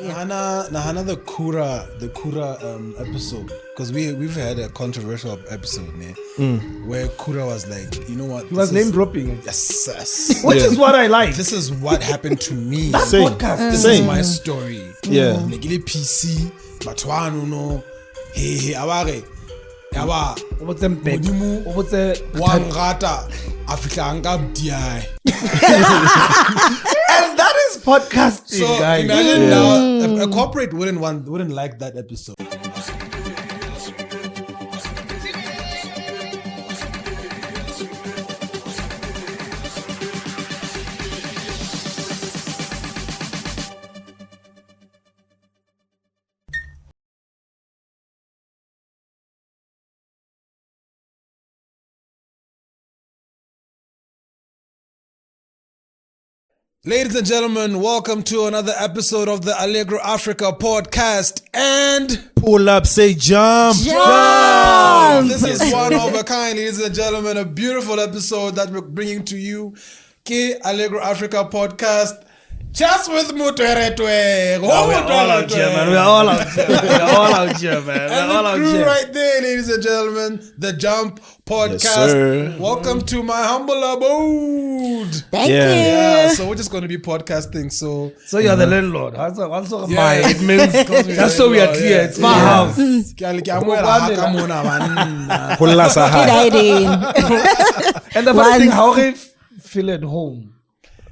Nahana the Kura episode, because we've had a controversial episode where Kura was like, you know what? He was name dropping. Yes. Which is what I like. This is what happened to me. Same. Podcast. This is my story. Yeah. Negile PC, batwano no. Hey, aware. Yawa. Modimu. Wangata. Afrika angab DI. And that is podcasting, So guys. imagine now a corporate wouldn't like that episode. Ladies and gentlemen, welcome to another episode of the Allegro Africa podcast and pull up, say jump. This is one of a kind, ladies and gentlemen, a beautiful episode that we're bringing to you. K Allegro Africa podcast. Just with Muteretwe. We're all out here, man. We're all out here, man. And the crew right there, ladies and gentlemen, the Jump podcast. Yes, sir. Welcome to my humble abode. Thank you. Yeah, so we're just going to be podcasting. So you're the landlord. Yeah. It means that's so we are clear. It's my house. And the funny thing, how I feel at home.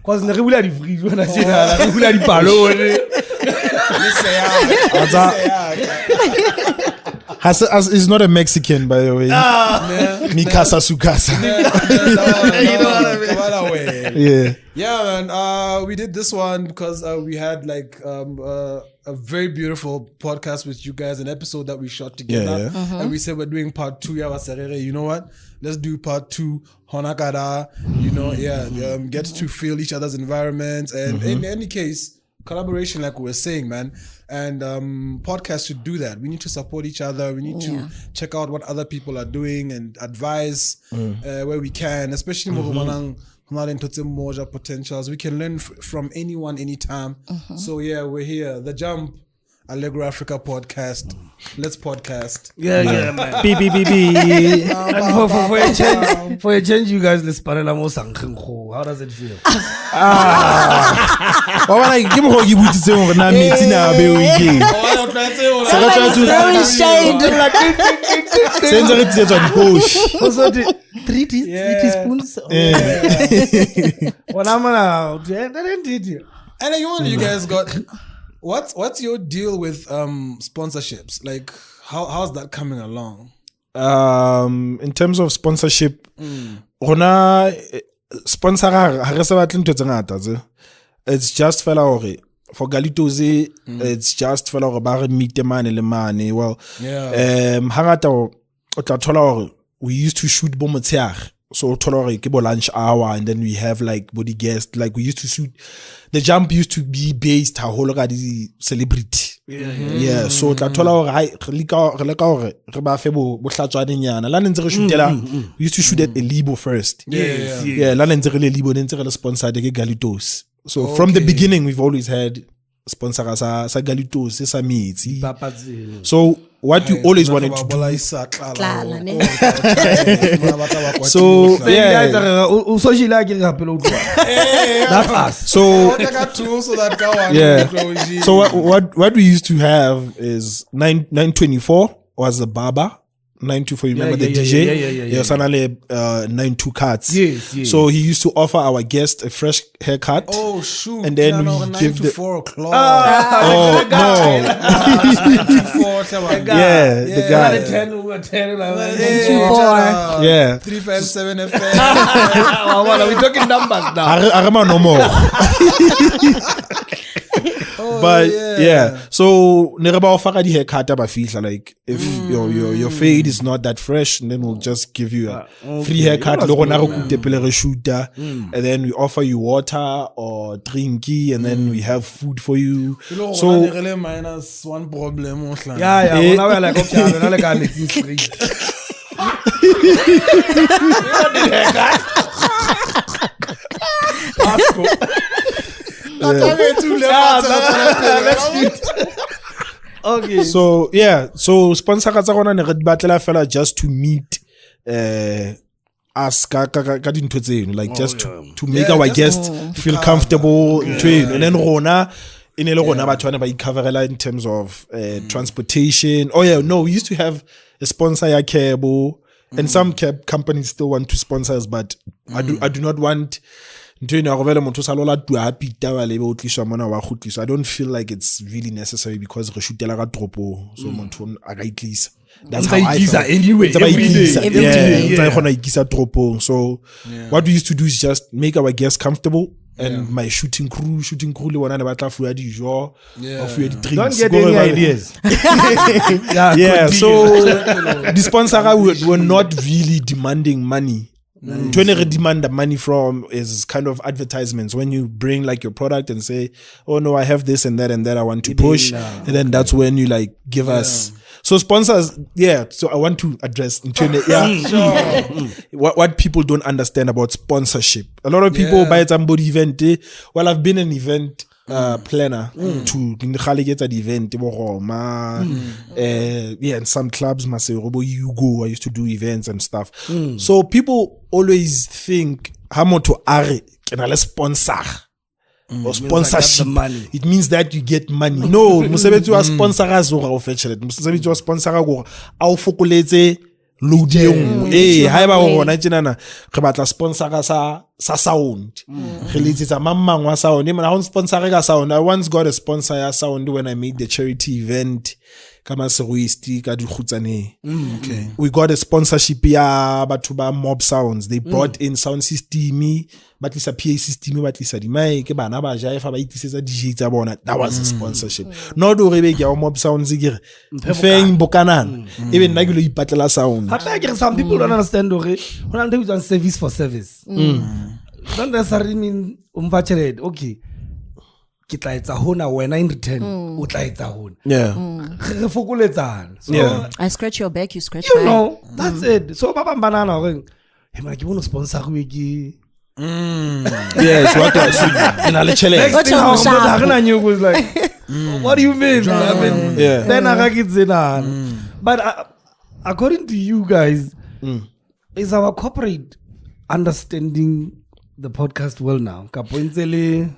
Because the regular freeze when I say that, the regular palo. He's not a Mexican, by the way. Mikasa Sukasa. You know what I mean? Yeah. Yeah, man. We did this one because we had like a very beautiful podcast with you guys, an episode that we shot together. Yeah. And we said we're doing part 2. You know what? Let's do part 2. Honakada, get to feel each other's environments. And in any case, collaboration, like we were saying, man. And podcasts should do that. We need to support each other. We need to check out what other people are doing and advise where we can, especially potentials. We can learn from anyone, anytime. So yeah, we're here. The Jump Allegro Africa podcast. Let's podcast. Yeah, man. And for a change, you guys, let's parallel more sankheng. How does it feel? Also, 3 teaspoons. And you guys got what's your deal with sponsorships? Like how's that coming along? In terms of sponsorship, sponsor it's just for Galitos, it's just for meet the money. Well, we used to shoot Bomotiar. So lunch hour, and then we have like body guests. Like we used to shoot. The Jump used to be based the celebrity. Yeah. So we used to shoot at Libo first. Sponsored the Galitos. So from the beginning, we've always had sponsors sa Galitos, sa meats. So what you always wanted to do. So yeah. That's us. So So what we used to have is 924 was the barber. 924, you remember the DJ? Yeah. 92 cuts. Yes. So he used to offer our guest a fresh haircut. Oh shoot! And then we give the 4 o'clock. Oh no! Yeah, the guy. 4. Yeah. 357 FM. We're talking numbers now. I remember no more. But yeah, so nereba offer the haircut like if your fade is not that fresh, and then we'll just give you a free haircut. And then we offer you water or drinky, and then we have food for you. So really minus one problem. Yeah. Now we're like two left. Okay. So yeah, so sponsor ka tsa gona ne re di batlela fela just to meet us ka dintho tseno, like just to make our guests feel comfortable and then rona in le rona batho ba i-coverela in terms of transportation. We used to have a sponsor ya cable, and some cab companies still want to sponsor us, but I do not want so I don't feel like it's really necessary because re shootela ka tropo, so motho a ga itlisa. That's how I feel. Anyway, every day. So what we used to do is just make our guests comfortable. And my shooting crew, le wana ne batla fuwa dijo, fuwa di drinks. Don't get any ideas. So the sponsors were not really demanding money. When they demand the money from is kind of advertisements. When you bring like your product and say, oh no, I have this and that I want to push, and then that's when you like give us. So sponsors, so I want to address what people don't understand about sponsorship. A lot of people buy somebody event. Well, I've been an event planner to get an event. And some clubs must say, you go. I used to do events and stuff. So people always think, "Hamoto are can I sponsor?" Or sponsorship. It means that you get money. No, mosebetsi wa sponsor ga zo ga o fetchelet. Mosebetsi wa sponsor ga go a o fokoletse load e ha ba gona tjenana re batla sponsor ka sa sound. Re letsetsa mamang wa sound. I want sponsor ka sound. I once got a sponsor ya sound when I made the charity event. Kama seruisti ka dikhutsane. We got a sponsorship ya batho ba Mob Sounds. They brought in sound system, batlisa PA system, batlisa di mic, bana ba jaifa ba itisetsa DJ tsa bona. That was a sponsorship. No do re be ke Mob Sounds ke feng bokanana. Even nna ke lo ipatlela sound. Hatta some people don't understand hore hona ntse utsang service for service. Don't necessarily mean umfathelete. Okay. Ke tla etsa hona wena in return o tla etsa hona. Re fokoletsana. So I scratch your back, you scratch mine. mine. No, that's it. So ba banana hore he ma ke bona sponsor we ke Yes, what I see. In a challenge. next thing how was like what do you mean? I mean then I get zena. But according to you guys, is our corporate understanding the podcast well now?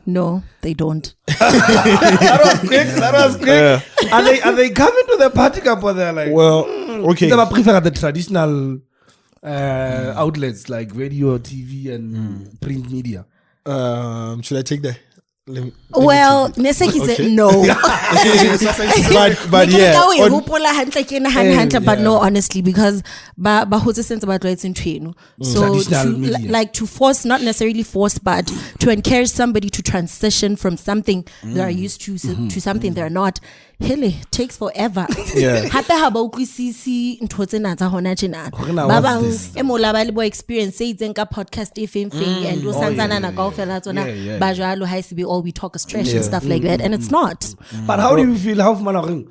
No, they don't. That was quick. Are they coming to the party cup or they're like, okay. They prefer the traditional outlets like radio, TV, and print media. Should I take that? Well, Neseki said no. but yeah. But no, honestly, because hotse sense about rights in train. So to force, not necessarily force, but to encourage somebody to transition from something they are used to something they're not. Hele takes forever. Hape ha ba utlwisisi ntho tsena tsa hona tjena. Ba bang e mola ba le bo experience e itseng ka podcast e feng and o santsana na kaofela tsona ba jalo ha se be all we talk is trash and stuff like that, and it's not. But how do you feel how man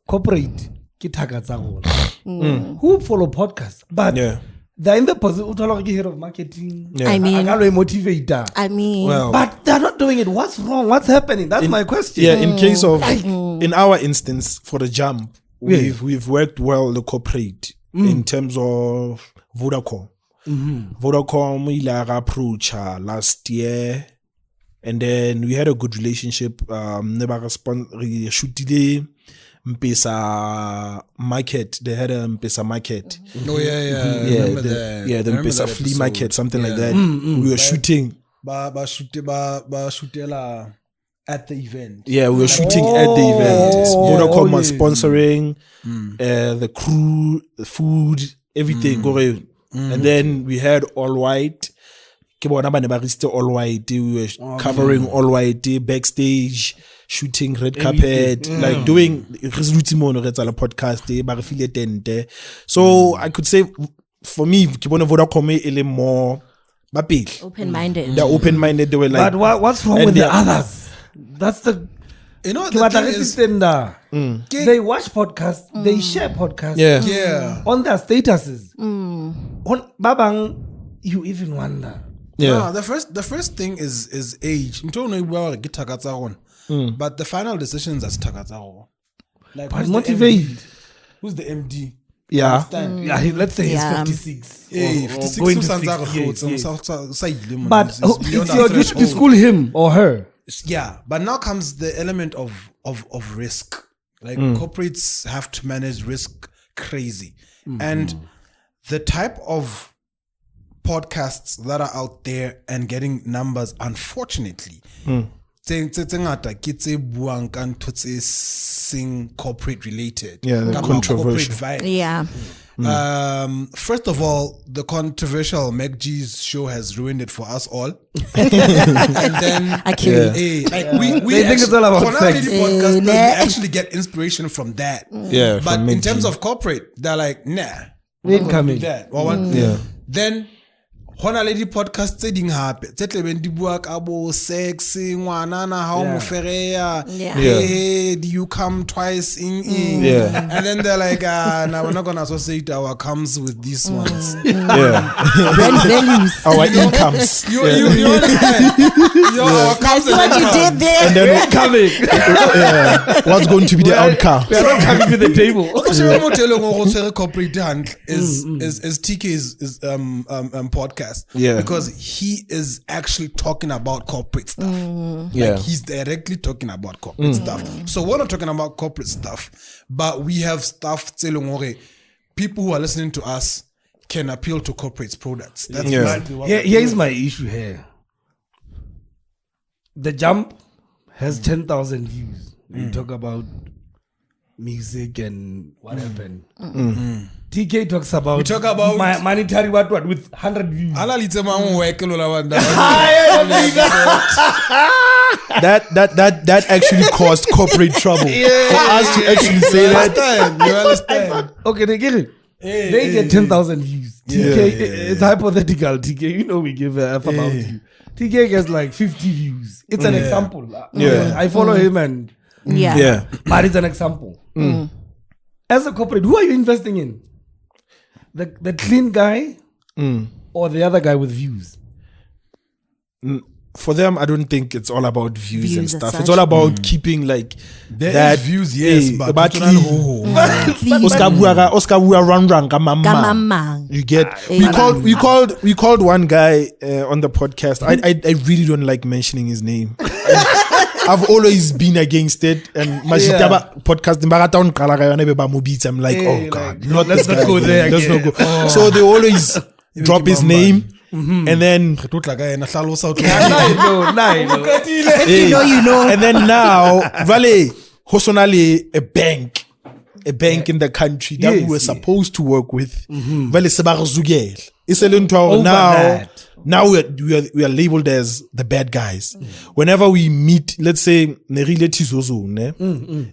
corporate ke thaka tsa rona who follow podcast but they're in the position head of marketing. I mean, motivator. But they're not doing it. What's wrong? What's happening? That's my question. In case of in our instance for the jump, we've worked well the corporate in terms of Vodacom. Vodacom ila approach last year, and then we had a good relationship. Never shootile Mpesa market. They had a Mpesa market. Oh the Mpesa flea market, something like that. We were shooting. Shootela at the event. Yeah, we were shooting at the event. Vodacom was sponsoring the crew, the food, everything. And then we had all white. All white. We were covering all white backstage. Shooting red carpet, like doing podcast, so I could say for me, Vodacom is more open-minded. They're open-minded. They were like, but what's wrong with the others? That's the the thing is, they watch podcasts, they share podcasts, on their statuses. On Babang, you even wonder Yeah. No, the first thing is age. But the final decisions are Takataro. Like But motivate. Who's the MD? Yeah. Let's say Yeah. he's 56. Hey, or 56 going to sounds 60 like years, yes. But But it's your duty to school him or her. Yeah, but now comes the element of risk. Like corporates have to manage risk crazy. And the type of podcasts that are out there and getting numbers, unfortunately, sing corporate related. Yeah, the controversial. Corporate vibe. Yeah. First of all, the controversial Meg G's show has ruined it for us all. and then Accurate. They think it's all about sex. podcast doesn't Nah. actually get inspiration from that. Yeah, But from in Meg terms G. of corporate, they're like, nah, We ain't coming. that. Yeah. Then hona lady podcast tse ding hape tse tlebeng di bua ka bo sex ngwana na ha o mo ferea Yeah. hey do you come twice in Yeah. and then they're like now we're not gonna associate our comes with these ones. Yeah. Brand values. Our incomes. You understand? Your comes That's what you did there. And then Coming. what's going to be the outcome? We are not coming to the table. corporate hand is TK's podcast. Yeah. Because he is actually talking about corporate stuff. Yeah. Like he's directly talking about corporate stuff. So we're not talking about corporate stuff, but we have stuff people who are listening to us can appeal to corporate products. That's Yeah. exactly what Here's my issue here. The Jump has 10,000 views. We talk about music and what happened. TK talks about We talk about- monetary what with 100 views. That actually caused corporate trouble. For us to actually say that. You understand? Okay, they get it. They get 10,000 views. TK, it's hypothetical. TK, you know we give a F about you. TK gets like 50 views. It's an example. Yeah. I follow him and Yeah. Yeah. but it's an example. As a corporate, who are you investing in? The clean guy or the other guy with views? For them, I don't think it's all about views and Views as stuff. such. It's all about keeping like There that is views, yes, but clean. Oscar Bua run kama Kamamang. You get Amen. we called one guy on the podcast. I really don't like mentioning his name. I've always been against it, and Mashitaba podcast I'm like, oh god, not let's this not guy go again. there Let's again. not go. So they always drop his name, and then No. You know. and then now Vale Hosonale a bank in the country that Yes, we were yes. supposed to work with. Vale Sebarzugel. It's a little Over that. now we are labeled as the bad guys. Whenever we meet, let's say Nerile Tizozo,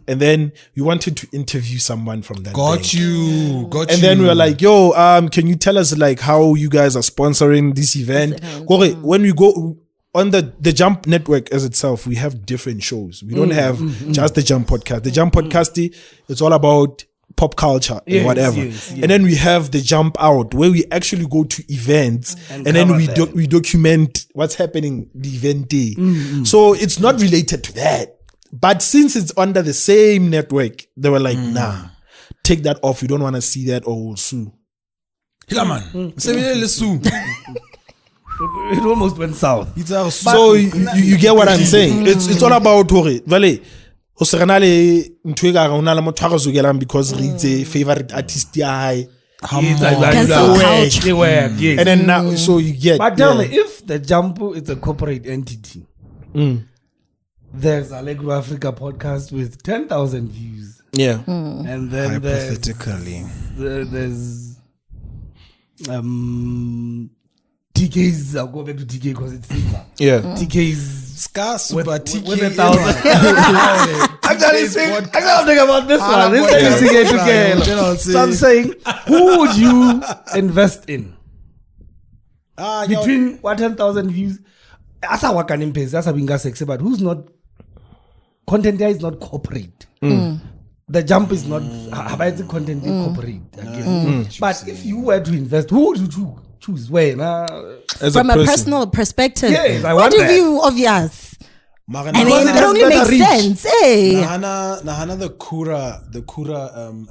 and then we wanted to interview someone from that bank. Got you. And then we were like, yo, can you tell us like how you guys are sponsoring this event? When we go on the Jump network as itself, we have different shows. We don't have just the Jump podcast. The Jump podcast, it's all about pop culture and Yes, whatever. yes. And then we have the Jump Out where we actually go to events and then cover we that. we document what's happening the event day. So it's not related to that. But since it's under the same network, they were like, nah, take that off. We don't want to see that or we'll sue. Yeah, man. It almost went south. So you get what I'm saying. It's all about Tori. Vale. Because it's a favorite artist high. Cancel culture. Yes. And then now, so you get. But tell me, if the Jumbo is a corporate entity, there's Allegro Africa podcast with 10,000 views. Yeah. And then Hypothetically. there's TK's, I'll go back to TK because it's simpler. Yeah. TK's Scar Super with TK. 1,000. Actually, I'm thinking about this one. This is TK together. So I'm saying, who would you invest in? Between 10,000 views, asa wakanim pes, asa binga sexy, but who's not content there is not corporate. The Jump is not content corporate again. But if you were to invest, who would you choose when As From a person. personal perspective. Yes, I what want do that. you obvious? Mara, I mean, Because it it only has makes better reach. sense. Hey. Nahana the Kura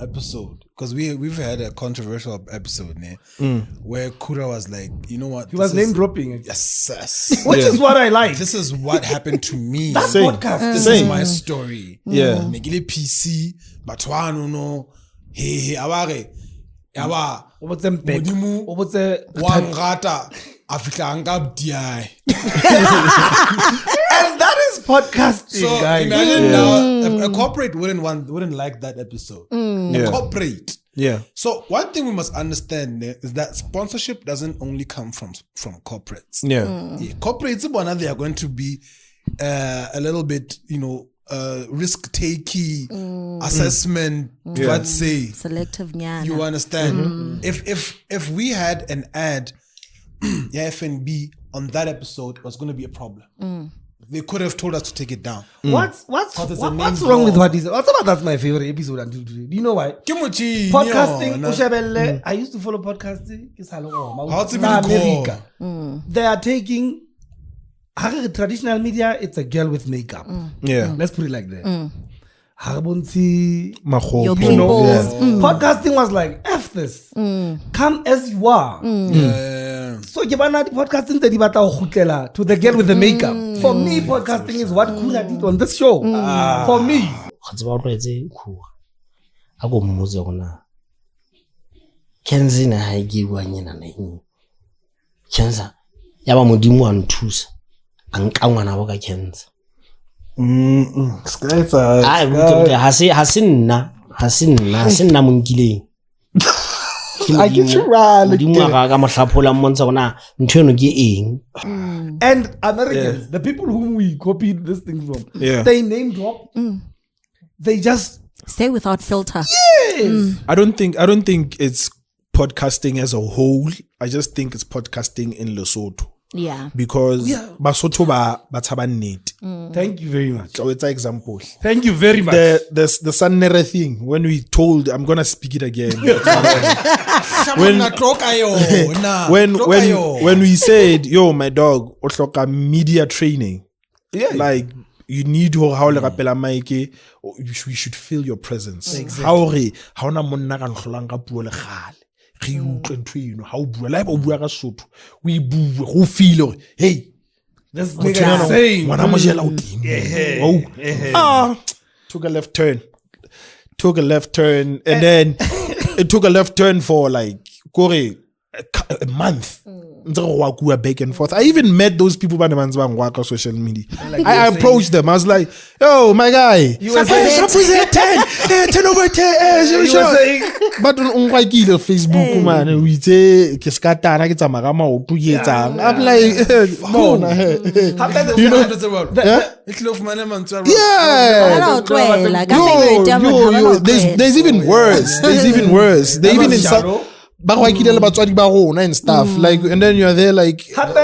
episode, because we've had a controversial episode where Kura was like, you know what? He was name dropping. Yes. Which is what I like. This is what happened to me. That Same. podcast. This is my story. Yeah. Megile PC, batwano no, he aware, yawa, What's them back? Modimo, What's the wangata, afika angab DI. and that is podcasting, So guys. imagine now, a corporate wouldn't like that episode. A corporate. Yeah. So one thing we must understand is that sponsorship doesn't only come from corporates. Yeah. Corporates, they are going to be a little bit, risk taking assessment. Let's say Selective nyana. you understand. If we had an ad, FNB on that episode, it was going to be a problem. They could have told us to take it down. What's it's a name wrong with drop. what is? What's about that's my favorite episode until today. Do you know why? Kimuchi, Podcasting, no. Ushabelle, I used to follow podcasting. Ke sa le gona. How's it Na been America. They are taking traditional media. It's a girl with makeup. Yeah. Let's put it like that. Harbonsi, Mahopo. Your you know, people. podcasting was like F this. Come as you are. So ke bana di podcasting tse di batla go gutlela to the girl with the makeup. For me, podcasting is what Kula did on this show. For me. Kgotsa ba tlwaetse khua a go mmotse gona Kenzi na ha ke bua nyena na eng Kenza ya ba modimo a nthusa a nka ngwana ba ka Kenza ha se nna mo nkileng I get you right. modimo ga ka mohlaphola mmontsha gona ntho eno ke eng And Americans, the people whom we copied this thing from, they name drop. They just Say without filter. I don't think it's podcasting as a whole. I just think it's podcasting in Lesotho. Yeah. Because Basotho ba tshaba nnete. thank you very much. So it's an example. Thank you very much. The Sanere thing, when we told, I'm gonna speak it again. when we said, yo, my dog, otloka media training, like you need to how le rapela maike, we should feel your presence. How re how na monna ka nhlolang ka puo le gale. Re utlwe ntwe eno how bua la ba bua ka Sotho. We bue go feel hore hey This nigga is saying. ngwana mo jela o teng. Took a left turn and then it took a left turn for like a month. Back and forth. I even met those people by the man's on social media. I approached them. I was like, yo, my guy. You were saying. 10 over 10. You were saying. But on Facebook, man, we say, I'm like, there's even worse. They even insult. And stuff like, and then you're there like Tell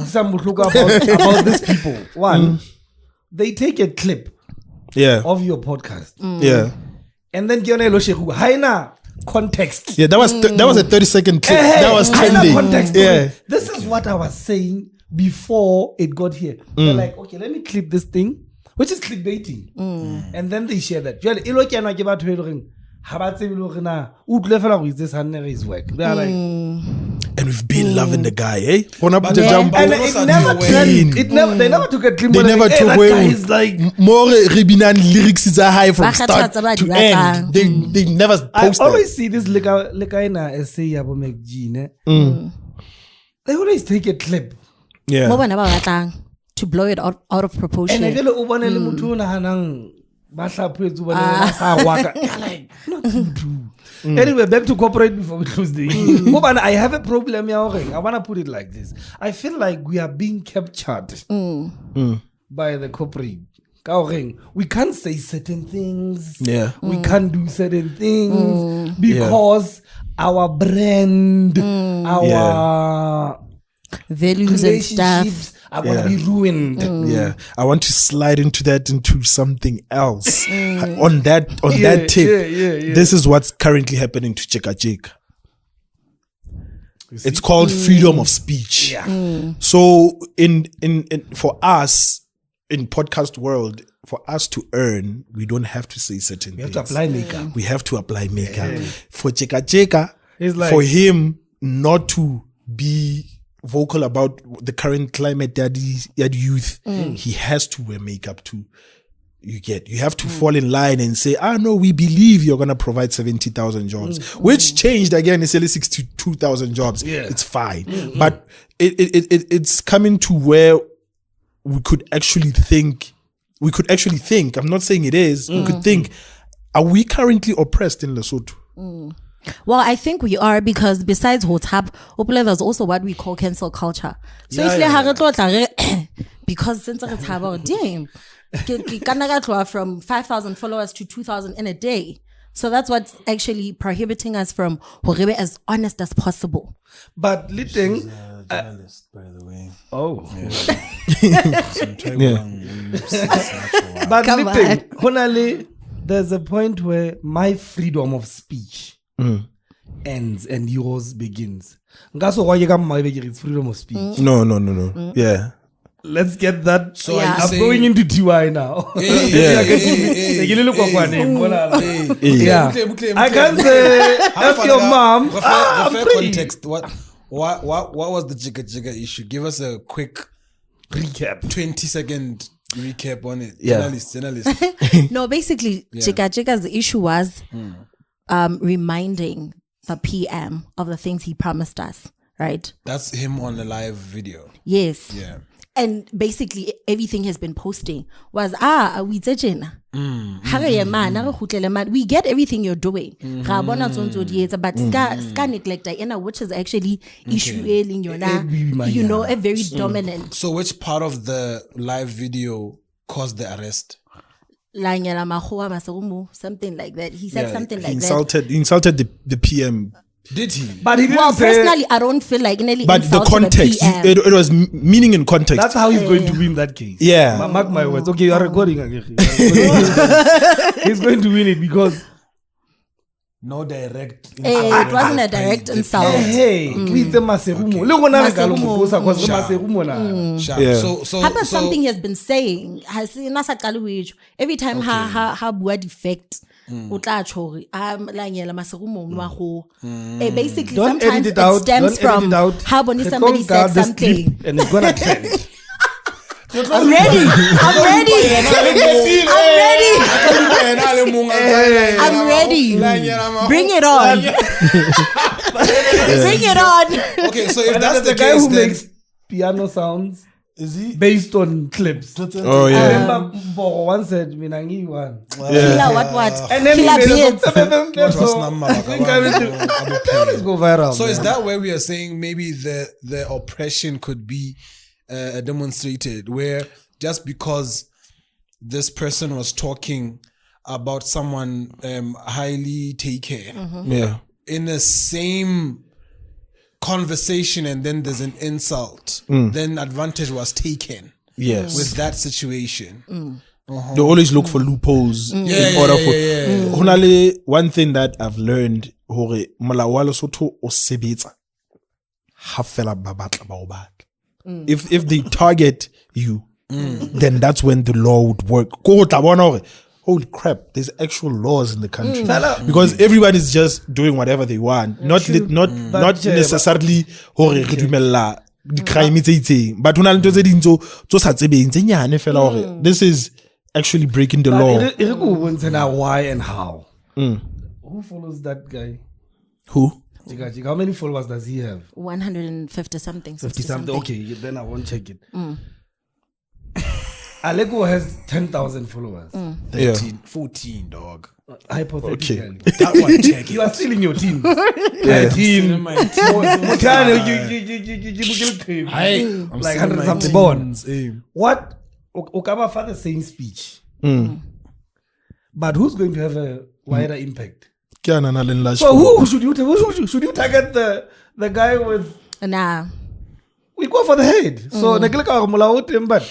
some about these people. One, they take a clip of your podcast. And then haina context. That was a 30-second clip. That was trending. Context. This is what I was saying before it got here. They're like, okay, let me clip this thing, which is clickbaiting. And then they share that. His work. They are like, and we've been loving the guy, eh? And it never trended. They never took a clip. They never took away. Is like more Ribinan lyrics is a high from start to end. They never post. I always see this lekaina essay abo McGene. They always take a clip. To blow it out of proportion. And I anyway, back to corporate before we close the I have a problem. I want to put it like this. I feel like we are being captured by the corporate. We can't say certain things. We can't do certain things because our brand, our values and stuff are going to be ruined. I want to slide into something else. on that tip, this is what's currently happening to Tjeka Tjeka. It's called freedom of speech. Yeah. So in for us in podcast world, for us to earn, we don't have to say certain You have things. to apply makeup. We have to apply makeup. For Tjeka Tjeka, It's like- for him not to be vocal about the current climate that youth, he has to wear makeup too. You have to fall in line and say, no, we believe you're going to provide 70,000 jobs, which changed again. It's only 62,000 jobs. Yeah. It's fine. But it's coming to where we could actually think, I'm not saying it is, we could think, are we currently oppressed in Lesotho? Well, I think we are, because besides WhatsApp, there's also what we call cancel culture. So because since it's damn, from 5,000 followers to 2,000 in a day. So that's what's actually prohibiting us from being as honest as possible. But Liteng, Journalist, by the way. oh, but Come Liteng, honestly, there's a point where my freedom of speech ends and yours begins. Ngaso why you come it's freedom of speech. No. Yeah. Let's get that. So Yeah. are you I'm saying, going into TY now. Yeah. I can't say F your mom. I'm refer free. context. What was the Tjeka Tjeka issue? Give us a quick Recap. 20-second recap on it. Yeah. Journalist. No, basically, Tjeka Tjeka's issue was reminding the PM of the things he promised us, right? That's him on the live video. Yes. Yeah. And basically everything has been posting was we get everything you're doing. But ska neglect which is actually issue in your a very dominant. So which part of the live video caused the arrest? Something like that. He said something like He insulted the PM. Did he? But he didn't Well, say, personally, I don't feel like nearly But the insulted context, PM. it was meaning in context. that's how he's going to win that case. Yeah. Mark my words. Okay, you are recording again. He's going to win it because No direct. It wasn't a direct insult. hey, with the Maserumo. Look on that Maserumo. Yeah. So How about something he has been saying? Every time ha bua defect. Basically, Don't sometimes edit it out. it stems Don't edit from it out. how somebody said something. And it's gonna trend. I'm ready. I'm ready. I'm ready. Bring it on. Bring it on. Okay, so if that's the the guy case, who then makes piano sounds is he? based on clips. Oh I yeah. remember Mbogo once said, "Minangi one." Killer what? And then Killer he beards. Let's go viral. So is that where we are saying maybe the oppression could be demonstrated, where just because this person was talking about someone highly taken Yeah. in the same conversation, and then there's an insult, then advantage was taken Yes. with that situation. They always look for loopholes in order for. Honestly, one thing that I've learned, hore molao wa Lesotho o sebetsa ha fela ba batla ba o batla. If they target you, then that's when the law would work. Ko tla bona hore, holy crap, there's actual laws in the country because everybody's just doing whatever they want, not necessarily hore re dumella di crime tse itseng, but hona le ntho tse ding tso sa tsebeng tse nyane fela hore this is actually breaking the law. Why and how? Who follows that guy? Who? How many followers does he have? 150 something. 50 something. Okay, then I won't check it. Allegro has 10,000 followers. 13, 14, dog. Hypothetically. Okay. That one, check You are still in your team. Yeah. Team. Like 100 something. Born. What? Okaba for the same speech. But who's going to have a wider impact? So who should you target the guy with? Nah. We go for the head. So the but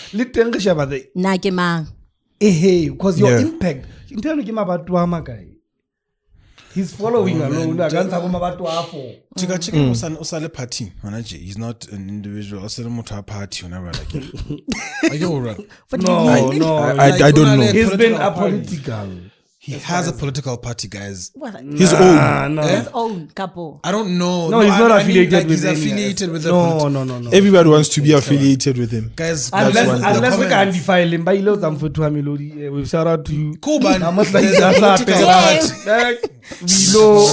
Nah, ke mang. because your impact. In terms of about guy. He's following alone. Tjeka Tjeka usale party. He's not an individual. Usale motho a party. Whenever like. Are you alright? No. I don't know. He's been apolitical. He has a political party, guys. His own. No. His own couple. I don't know. No, he's not affiliated with he's any- affiliated with No. Everybody wants to be affiliated with him. Guys, Unless we can defile him, but he loves them for 2 melody. We shout out to you. Cool, man. Almost like There's that's a our political party. party. We know.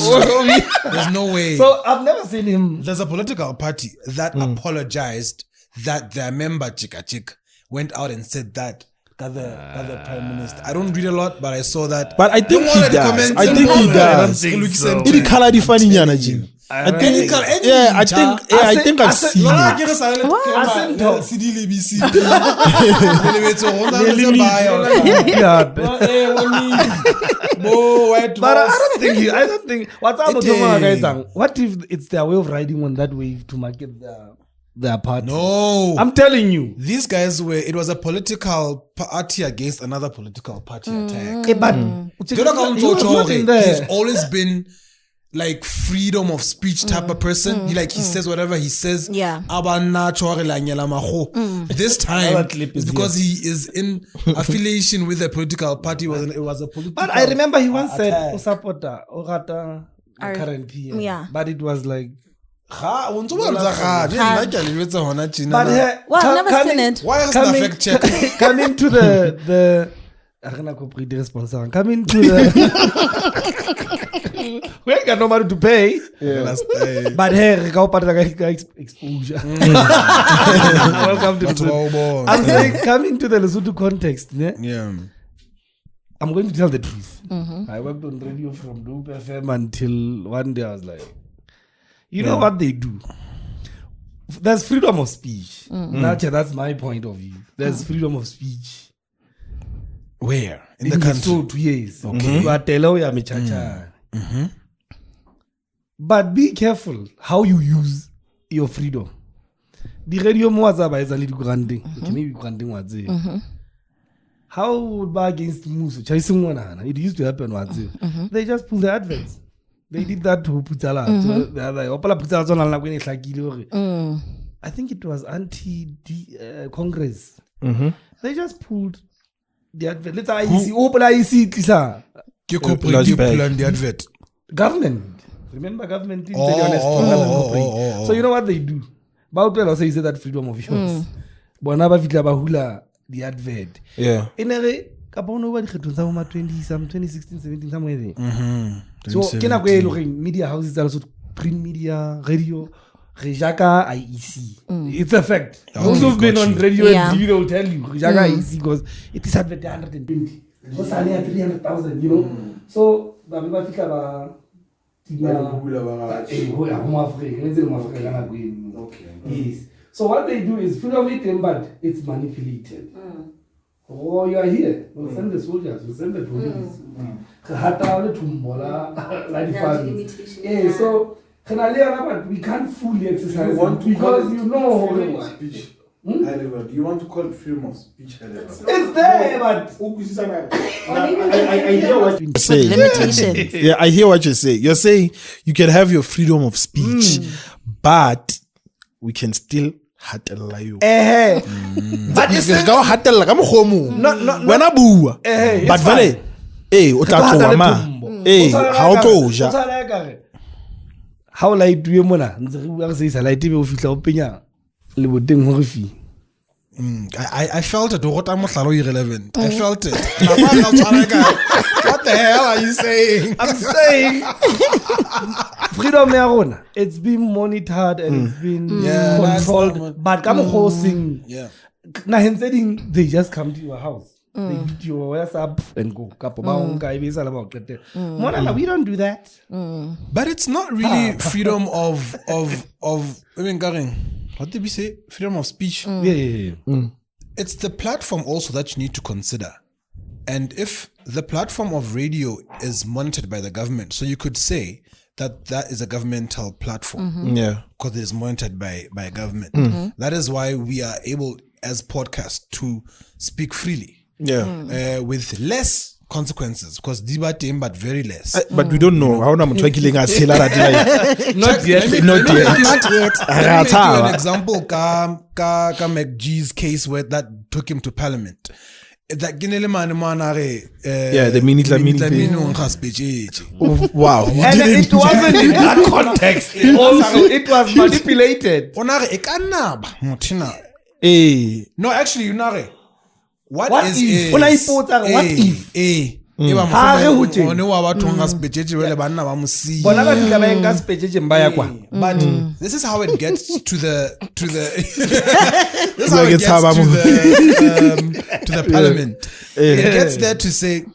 There's no way. So I've never seen him. There's a political party that apologized that their member Tjeka Tjeka went out and said that. The prime minister. I don't read a lot, but I saw that. But I think he does. I think he does. It's color defining energy. I think I've seen it. But I don't think what's up with guys? What if it's their way of riding on that wave to market their party? No, I'm telling you. these guys it was a political party against another political party attack. But He was in there. He's always been like freedom of speech type of person. He says whatever he says. Yeah. This time That clip is is because he is in affiliation with a political party. It was a political. But I remember he once said, attack. supporter, Orata, current PM. Yeah. But it was like, But Well, I've never seen it. why is the fact check? coming to the coming to the we ain't got no money to pay. But here exposure. Welcome to the I'm saying coming to the Lesotho context, ne? Yeah. I'm going to tell the truth. I worked on radio from Dope FM until one day I was like, you know what they do? There's freedom of speech. That's my point of view. There's freedom of speech. Where? In the country? So 2 years. Okay. You are telling you chacha. But be careful how you use your freedom. The radio mwaza is a little granting. Maybe granting was it. How would buy against Musu? It used to happen. They just pull the adverts. They did that to Putala. I think it was anti-Congress. They just pulled the advert. Let's open IEC. The advert. Government. Remember government? So you know what they do? Bautwell also said that freedom of yours. Bonaba Vitlabahula, the advert. Yeah. In a Kapono 2016, 17, somewhere there. So Kenakwe media houses also print media, radio, Rejaka IEC. It's a fact. Those who've been on radio and TV will tell you Rejaka IEC because it is advert 120. What's 300,000, you know? So Baba Fika yes. So what they do is freedom eating, but it's manipulated. Oh, you are here. We'll send the soldiers. We'll send the police. Yeah. So we can't fully exercise because you know speech. High level. Do you want to call it freedom of speech high level? It's there, but I hear what you say. Limitations. Yeah, I hear what you say. You're saying you can have your freedom of speech, but we can still hatella you. But You can go hatella ka mogomo. Wena bua. But vale, o tla tloa ma. Ha o tlo ja. How like do you mona? Nze say sa light be o fitla o penya le boteng ho re fi. I felt it. Irrelevant. I felt it. What the hell are you saying? I'm saying freedom ya rona, it's been monitored and it's been controlled. But come hosting, na hensing they just come to your house. They get your WhatsApp and go. We don't do that. But it's not really freedom of I mean, Garing, what did we say? Freedom of speech. It's the platform also that you need to consider. And if the platform of radio is monitored by the government, so you could say that is a governmental platform. Because it is monitored by government. That is why we are able as podcasts to speak freely. With less consequences because diba teng but very less. But we don't know. How much killing us? Not yet. Not yet. Not yet. Let me give you an example. Ka McG's case where that took him to parliament. That ginele mane manare. The minute. Wow. And it wasn't in that context. Also, it was manipulated. Onare ekanaba motina. No, actually, Unare. What if? What if? Bona but this is how it gets to the this is how it gets to the parliament. It gets there to say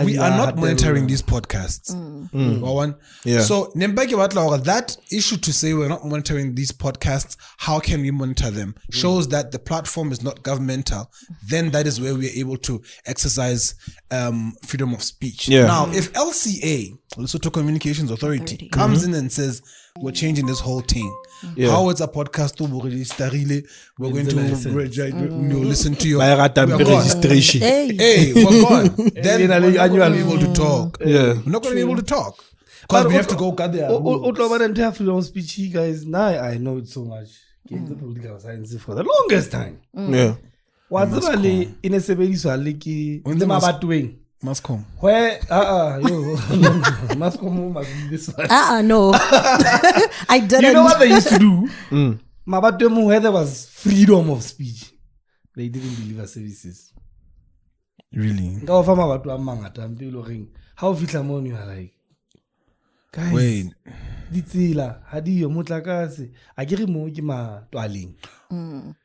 we are not monitoring these podcasts. So that issue to say we're not monitoring these podcasts, how can we monitor them? Shows that the platform is not governmental. Then that is where we are able to exercise freedom of speech. Now, if LCA, Lesotho Communications Authority, comes in and says we're changing this whole thing, how it's a podcast we're going to listen to your registration. Hey, we're gone. Then we're not going to be able to talk. We're not going to be able to talk because we have to go cut there. Freedom of speech, guys. Now I know it so much. The political science for the longest time. What's really in a sebediswa Mascom. Where Mascom must be this one. No. I didn't. You know what they used to do? Mabatwemu, where there was freedom of speech, they didn't deliver services. Really? How Fitlamon you are like, guys, wait. Ditila, Hadiyo, Mutlakase, I get him dwelling.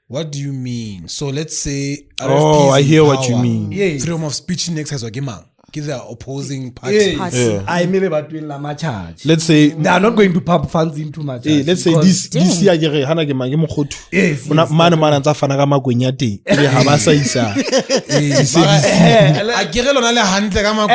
What do you mean? So let's say RFPs I hear what you mean. Yes. Freedom of speech next has a gemang. Give opposing party. I may about doing Lama charge. Let's say they are not going to pump funds into my charge. Let's say this year Hana Gemang Mokotu. Yes. Man and Zafanaga Guinyati. Habasa Isa. I get on a hand like I'm a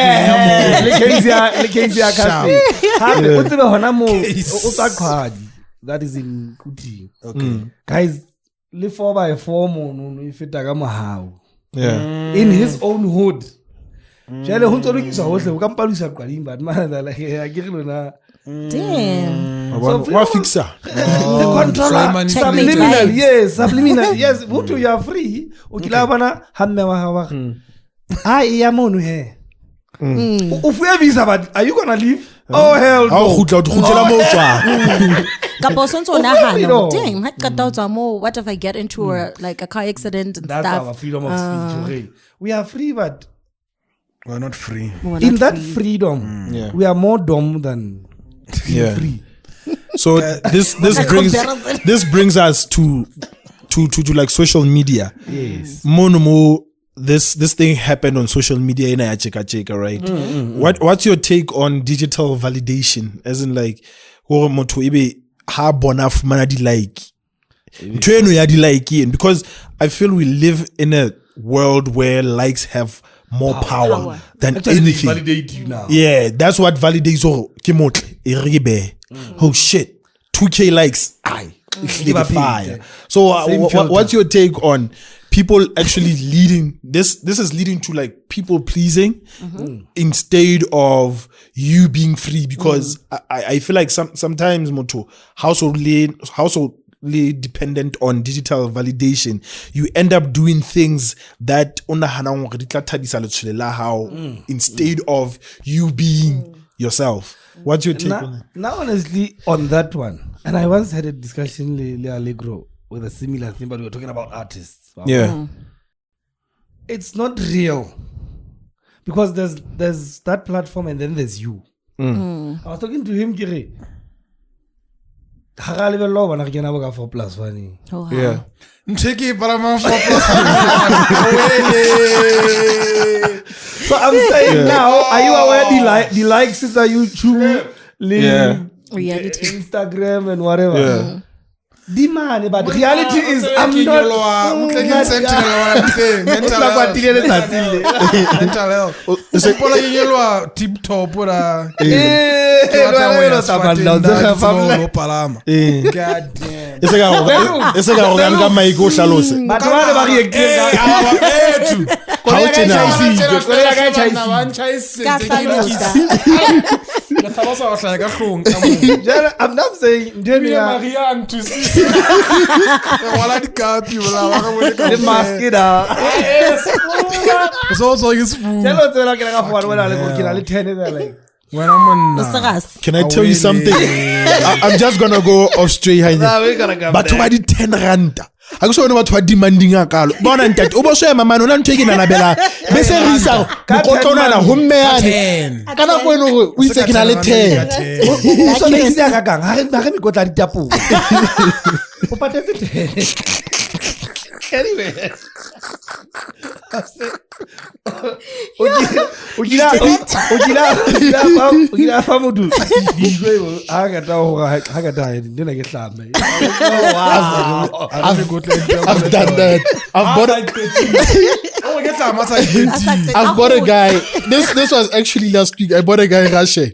that is in Kuti. Okay. Guys, live 4x4 moon if it how. In his own hood. Jale hunto is a horse, we can polish up but man, like I get damn. What fixer? The controller. Subliminal. Yes, subliminal. Yes, Hutu, you are free. Ukilabana, Hammewa. I am on here. If we have visa, are you gonna leave? Oh hell no. What if I get into like a car accident and that's stuff? Our freedom of speech. We are free, but we're not free. In that freedom, we are more dumb than free. So this brings us to like social media. Yes. Monomo. This thing happened on social media in Tjeka Tjeka, right? What's your take on digital validation? As in like, because I feel we live in a world where likes have more power than anything. Validate you now. Yeah, that's what validates. Oh shit, 2K likes. Fire. So what's your take on people actually leading this is leading to like people pleasing instead of you being free, because I feel like sometimes moto household dependent on digital validation, you end up doing things that instead of you being yourself. What's your take on that? Now honestly on that one, and I once had a discussion with Allegro with a similar thing, but we were talking about artists. It's not real, because there's that platform and then there's you. I was talking to him, Kiri. So I'm saying now, are you aware the likes is a YouTube, reality, Instagram and whatever? The man, but reality is I'm not mental health. Tip top or God damn. How tjena? I'm not saying the mask it out. It's also useful. When I'm on Can I tell you something? I'm just gonna go off straight high. But why did 10 rand? I go know what demanding a car. Born and that over share my man on taking an abella. Besen Lisa, Cotona, whom may I? Cannot go. We taking a little. So next day I haven't got that tapu. Anyway. Ugila famudu. I've done that. I've bought a guy. This was actually last week. I bought a guy in Russia.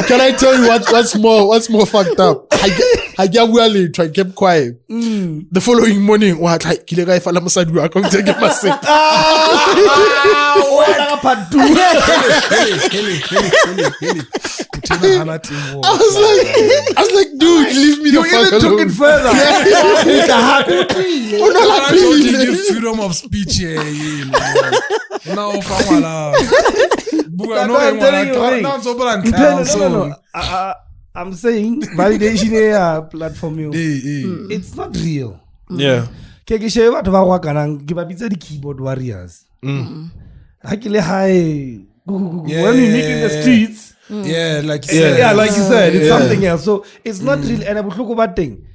Can I tell you what's more fucked up? I get well try keep quiet. The following morning, what like kile guy fala mosadi wa come take my seat. I was like, dude, leave me the fuck alone. You even took it further. I told you give freedom of speech here. No. I'm saying validation platform. It's not real. Yeah. Keyboard warriors. When we meet in the streets. Yeah, like you said. Yeah, like you said, it's something else. So it's not real. And I'm looking at thing.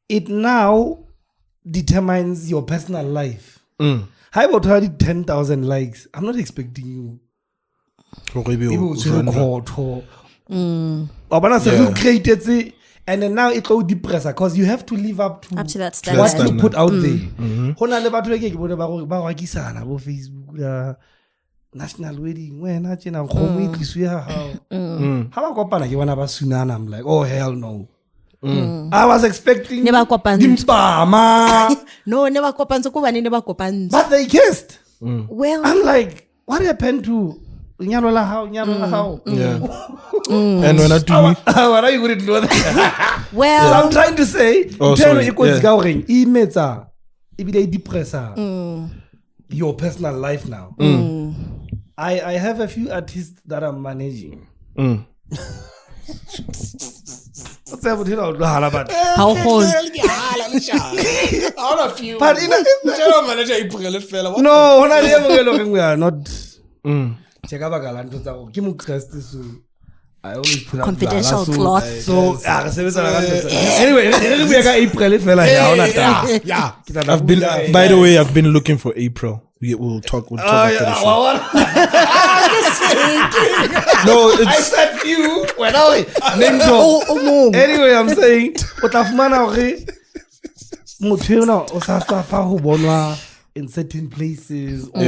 It now determines your personal life. How about 10,000 likes? I'm not expecting you. You created it, and then now it will depress because you have to live up to that standard. What to put out there. Facebook, national wedding. When I'm like, oh hell no. I was expecting never kopan. No, never kopan. So never kopan. But they kissed. Well, I'm like, what happened to how? Yeah. And when I do me, what are you going to do that? Well, so I'm trying to say, your personal life now. I have a few artists that I'm managing. How old? But no, we are not. I always put confidential clause. So anyway, I've been. By the way, I've been looking for April. We'll talk. We'll talk after the show. No, I said you. Anyway, I'm saying, in certain places, or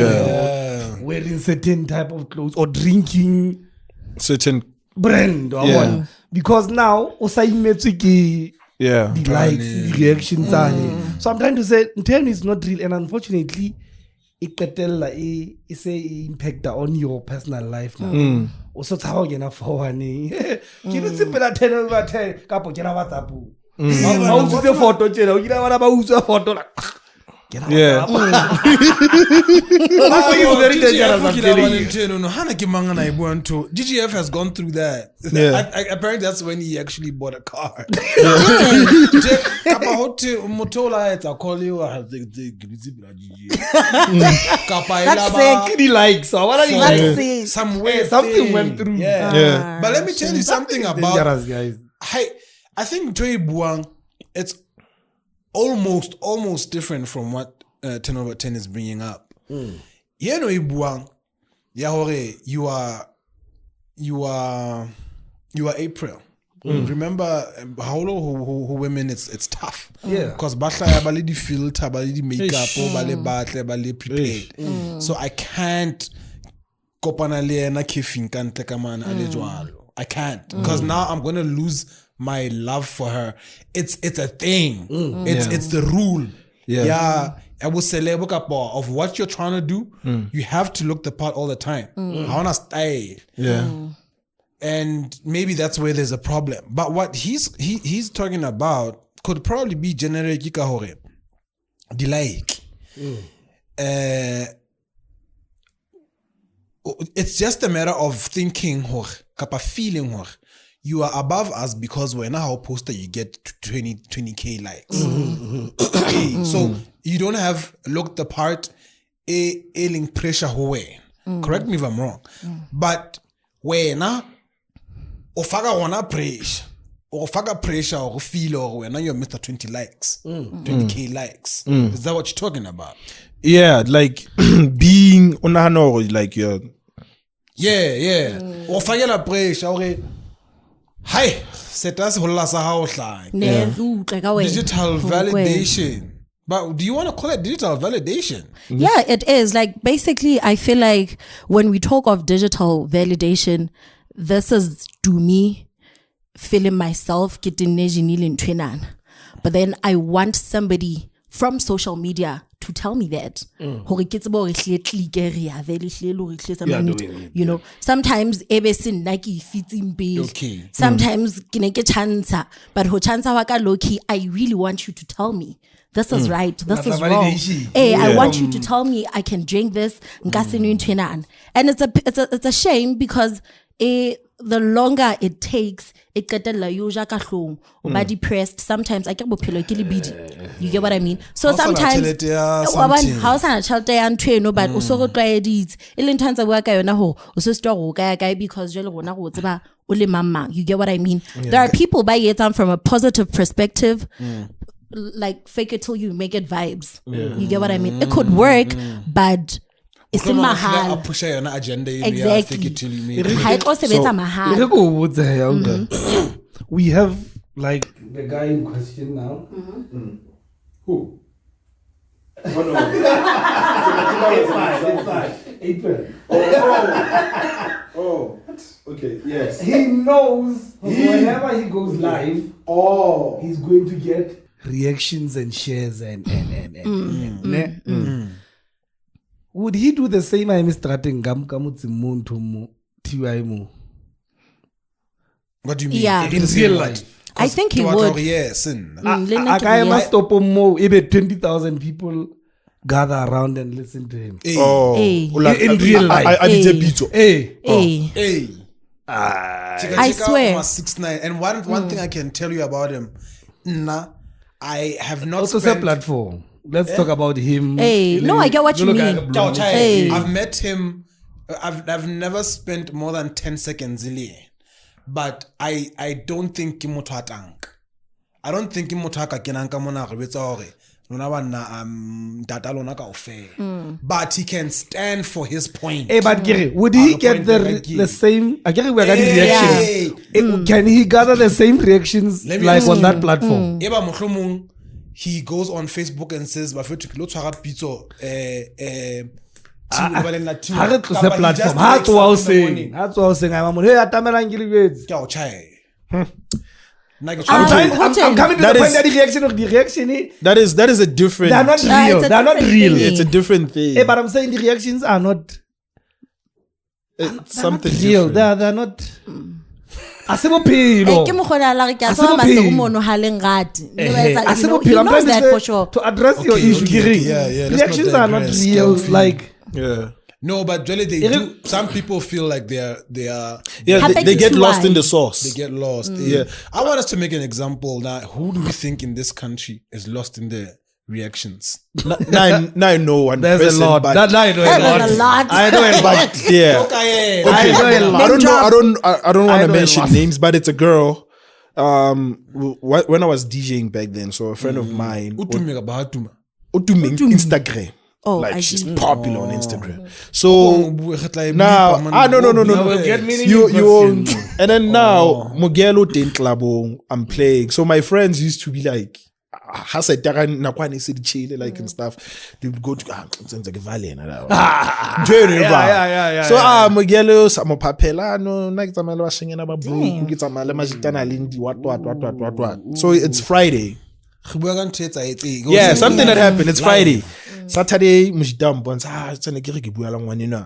wearing certain type of clothes, or drinking certain brand, or one. Because now, the likes, the reactions, so I'm trying to say, it's not real, and unfortunately, it's a impact on your personal life now. Also, how you know for one, you simple 10 over 10. Couple, get a WhatsApp. The photo, you know what about a photo? Yeah. GGF has gone through that. Apparently, that's when he actually bought a car. That's saying he likes. So what are you saying? Something went through. Yeah. But let me tell you something about guys. I think Toy Buang, it's almost different from what 10 over 10 is bringing up. You know, Buang, you are April. Remember how who women it's tough. Because basha balidi filter, balidi makeup, bale batle, bale prepared. So I can't kopana le na kefin kan tekamana ale jwalo. I can't because now I'm going to lose my love for her. It's a thing. It's the rule. Yeah. Of what you're trying to do, you have to look the part all the time. I wanna stay. Yeah. And maybe that's where there's a problem. But what he's talking about could probably be generic like. It's just a matter of thinking kapa feeling you are above us because we're now poster you get 20k likes. So you don't have looked the part ailing pressure correct me if I'm wrong. But when ofaka wana pressure or pressure or feel or when you're Mr. 20 likes 20k likes. Is that what you're talking about? Yeah, like being like you're or fire pressure or hi set us digital validation. But do you want to call it digital validation? Yeah, it is. Like, basically, I feel like when we talk of digital validation, this is to me feeling myself getting but then I want somebody from social media to tell me that. You know, sometimes sometimes but low-key, I really want you to tell me this is right, this is wrong. Hey, I want you to tell me I can drink this. And it's a shame because the longer it takes, it get depressed. Sometimes I get you get what I mean? So sometimes but also because you get what I mean? There are people by it from a positive perspective. Like fake it till you make it vibes. You get what I mean? It could work, but it's in mahal. Exactly. We have like the guy in question now. Who? Oh no. It's fine. April. Oh, okay, yes. He knows whenever he goes live, he's going to get reactions and shares and. Would he do the same? I'm starting What do you mean? Yeah. In real life. I think he would. Yes. I must stop more. Maybe 20,000 people gather around and listen to him. In real life. I swear. 6'9". And one thing I can tell you about him, I have not also spent... platform. Let's talk about him. No, I get what you mean. I've met him. I've never spent more than 10 seconds but I don't think Kimothatang. I don't think Kimotaka Kenanka Mona Rebetsore. But he can stand for his point. But Gary, would he get the same? Again, we're getting reactions. Can he gather the same reactions like on that platform? He goes on Facebook and says, I'm coming to the point that the reaction that is a different. They're not real. They're not real. It's a different thing. But I'm saying the reactions are not. It's something real. Different. They're not. I'm trying to address your issue. Reactions are not real. Like no, but really they do. Some people feel like they are. They get lost in the sauce. They get lost. Yeah. I want us to make an example now. Who do we think in this country is lost in the reactions? Now I know one. There's person, a lot. But That I know a lot. I know a lot. Yeah. Okay. I know a lot. I don't want to mention names, but it's a girl. When I was DJing back then, so a friend of mine. Instagram. Oh, like she's popular on Instagram. So now, no. You won't. And then now, Mogelo Tentlabo, I'm playing. So my friends used to be like, has a nakwane se di chill like and stuff. They would go to tsenza ke vale na la. Yeah. So mogelo sa mo phapela no na ke tsamaya le ba shengena ba bro ke tsamaya le majitana le ndi what. So it's Friday. Yeah, something that happened. It's Friday. Saturday,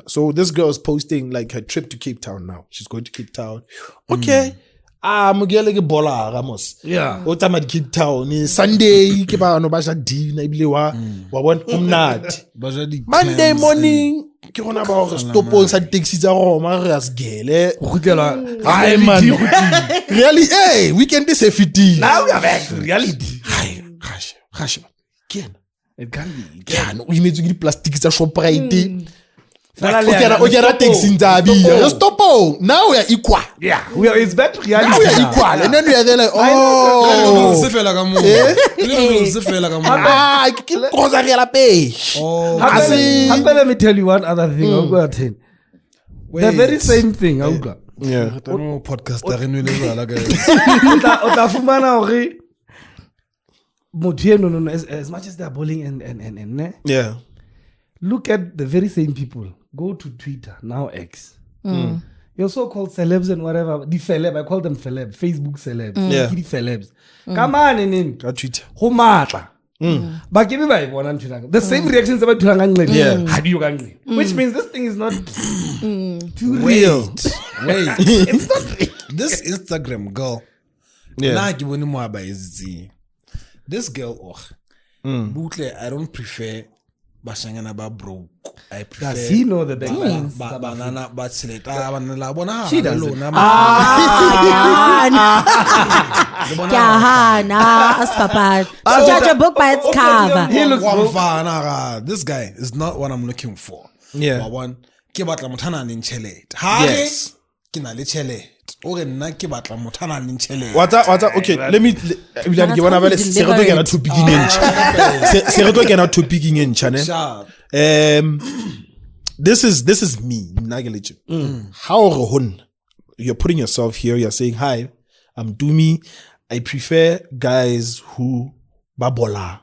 so this girl is posting like her trip to Cape Town now. She's going to Cape Town. Okay. Mugele bola Ramos. Yeah. Otama Cape Town. Sunday, ke ba no ba ja dinner ibile wa bona umnat. Monday morning, ke rona ba go stopong sa taxi tsa Roma re as gele. Hi man. Really, hey, weekend is a fiti. Now we are back to reality. Gosh. Ken. It can be. Ken, o imetse ke di plastic tsa Shoprite. O kera taxi ntabi. Stopo. Now we are equal. Yeah, it's back to reality. Now we are equal. And then we are there like, let me tell you one other thing. I'll go attend. The very same thing. I'll go. Yeah. Podcast. As much as they're bullying and yeah. Look at the very same people. Go to Twitter, now X. Your so-called celebs and whatever, the celeb, I call them celeb, Facebook celebs, Yeah. the celebs. Come on in. Twitter. But give me my one the same reactions about Yeah. which means this thing is not too Wait. real. It's not real. This Instagram girl. Yeah. This girl, Bootle, I don't prefer Bashangana ba broke. I prefer. Does he know the means? Banana, but select. She She doesn't. Judge a book by its cover. He looks broke. This guy is not what I'm looking for. Yeah. But one, kibatla mutana ninchelet. Yes. Kina lichelet. Okay, na kibatla mutana ninchelet. What's okay, let me give one topic in channel. This is me. How you're putting yourself here, you're saying, hi, I'm Dumi. I prefer guys who babola,